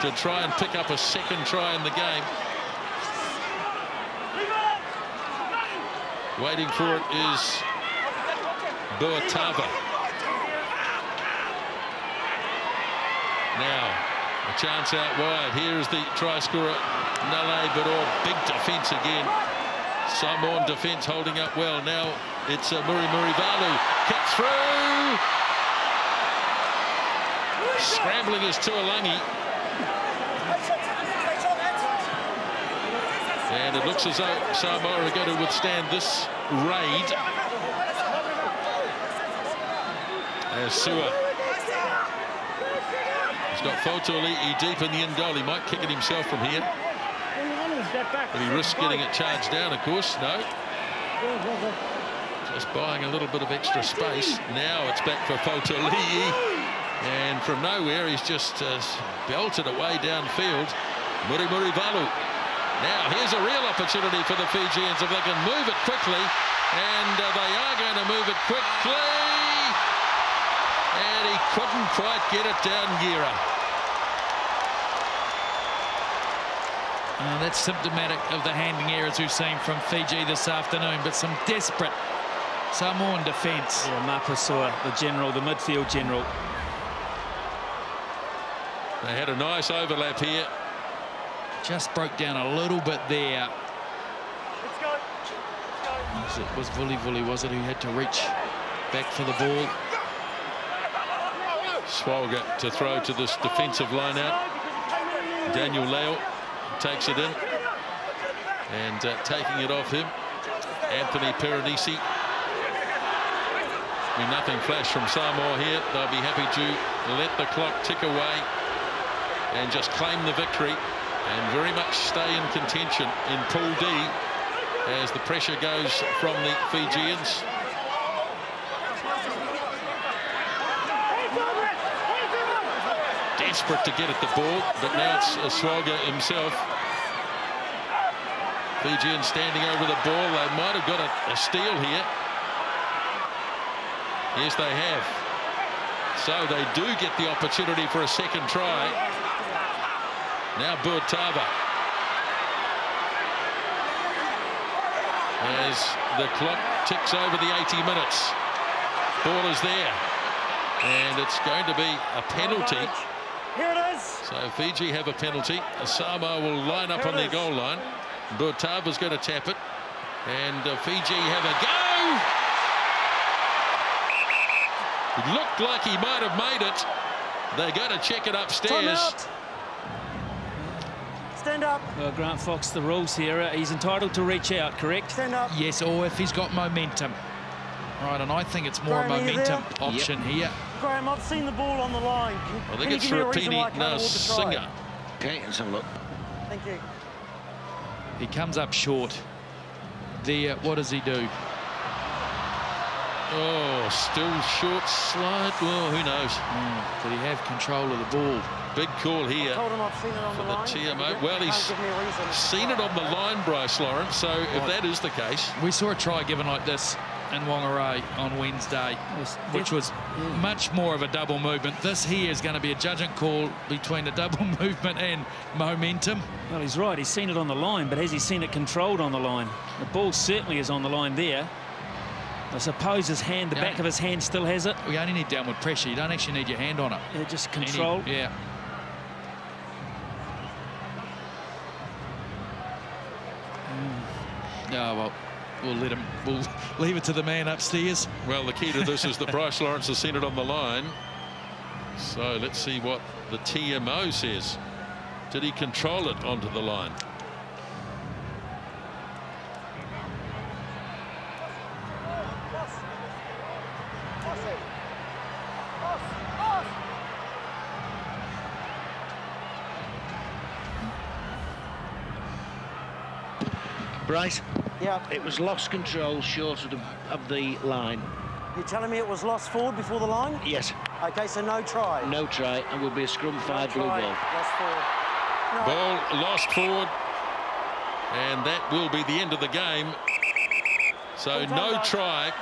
to try and pick up a second try in the game. Waiting for it is Buatava. Now a chance out wide. Here is the try scorer, Nale Bador. Big defence again. Samoan defence holding up well. Now it's Murivalu. Kick through. Scrambling is Tuolangi. And it looks as though Samoa are going to withstand this raid. As Sewer. He's got Fotoli'i deep in the end goal. He might kick it himself from here. But he risks getting it charged down, of course. No. Just buying a little bit of extra space. Now it's back for Fotoli'i. And from nowhere, he's just belted away downfield. Murivalu. Now, here's a real opportunity for the Fijians if they can move it quickly. And they are going to move it quickly. And he couldn't quite get it down, Ngira. That's symptomatic of the handing errors we've seen from Fiji this afternoon, but some desperate Samoan defence. Yeah, Mapasua, the general, the midfield general. They had a nice overlap here. Just broke down a little bit there. It was Vuli, was it, who had to reach back for the ball. Swalga to throw to this defensive line out. Daniel Leo takes it in. And taking it off him, Anthony Peronisi. Nothing flash from Samoa here. They'll be happy to let the clock tick away and just claim the victory and very much stay in contention in Pool D as the pressure goes from the Fijians. Desperate to get at the ball, but now it's Swalga himself. Fijians standing over the ball. They might have got a steal here. Yes, they have. So they do get the opportunity for a second try. Now Burtava. As the clock ticks over the 80 minutes. Ball is there. And it's going to be a penalty. Here it is. So Fiji have a penalty. Samoa will line up on their goal line. Burtava's going to tap it. And Fiji have a go. It looked like he might have made it. They're going to check it upstairs. Timeout. Stand up. Well, Grant Fox, the rules here. He's entitled to reach out, correct? Stand up. Yes, or if he's got momentum. Right, and I think it's more a Graham, are you momentum there? option here. Graham, I've seen the ball on the line. I think it's Rapini Singer. Okay, let's have a look. Thank you. He comes up short. There, what does he do? Oh, still short slide. Well, who knows? Did he have control of the ball? Big call here Told him I've seen it on for the the line. TMO. Well, Can't he's give me a reason. seen it on the line, Bryce Lawrence. So if that is the case, We saw a try given like this in Whangarei on Wednesday, which was much more of a double movement. This here is going to be a judgment call between a double movement and momentum. Well, he's right. He's seen it on the line, but has he seen it controlled on the line? The ball certainly is on the line there. I suppose his hand, the back of his hand still has it. We only need downward pressure. You don't actually need your hand on it. Yeah, just control. Yeah. Oh, well, we'll let him. We'll leave it to the man upstairs. well, the key to this is that Bryce Lawrence has seen it on the line. So let's see what the TMO says. Did he control it onto the line? Bryce, Yeah. it was lost control short of the line. You're telling me it was lost forward before the line? Yes, Okay, so no try. no try, and will be a scrum 5 blue try. ball. Lost forward. No. Ball lost forward. And that will be the end of the game. So no try.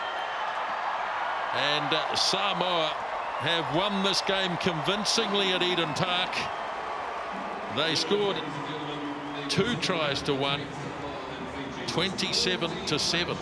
And Samoa have won this game convincingly at Eden Park. They scored 2 tries to 1, 27-7.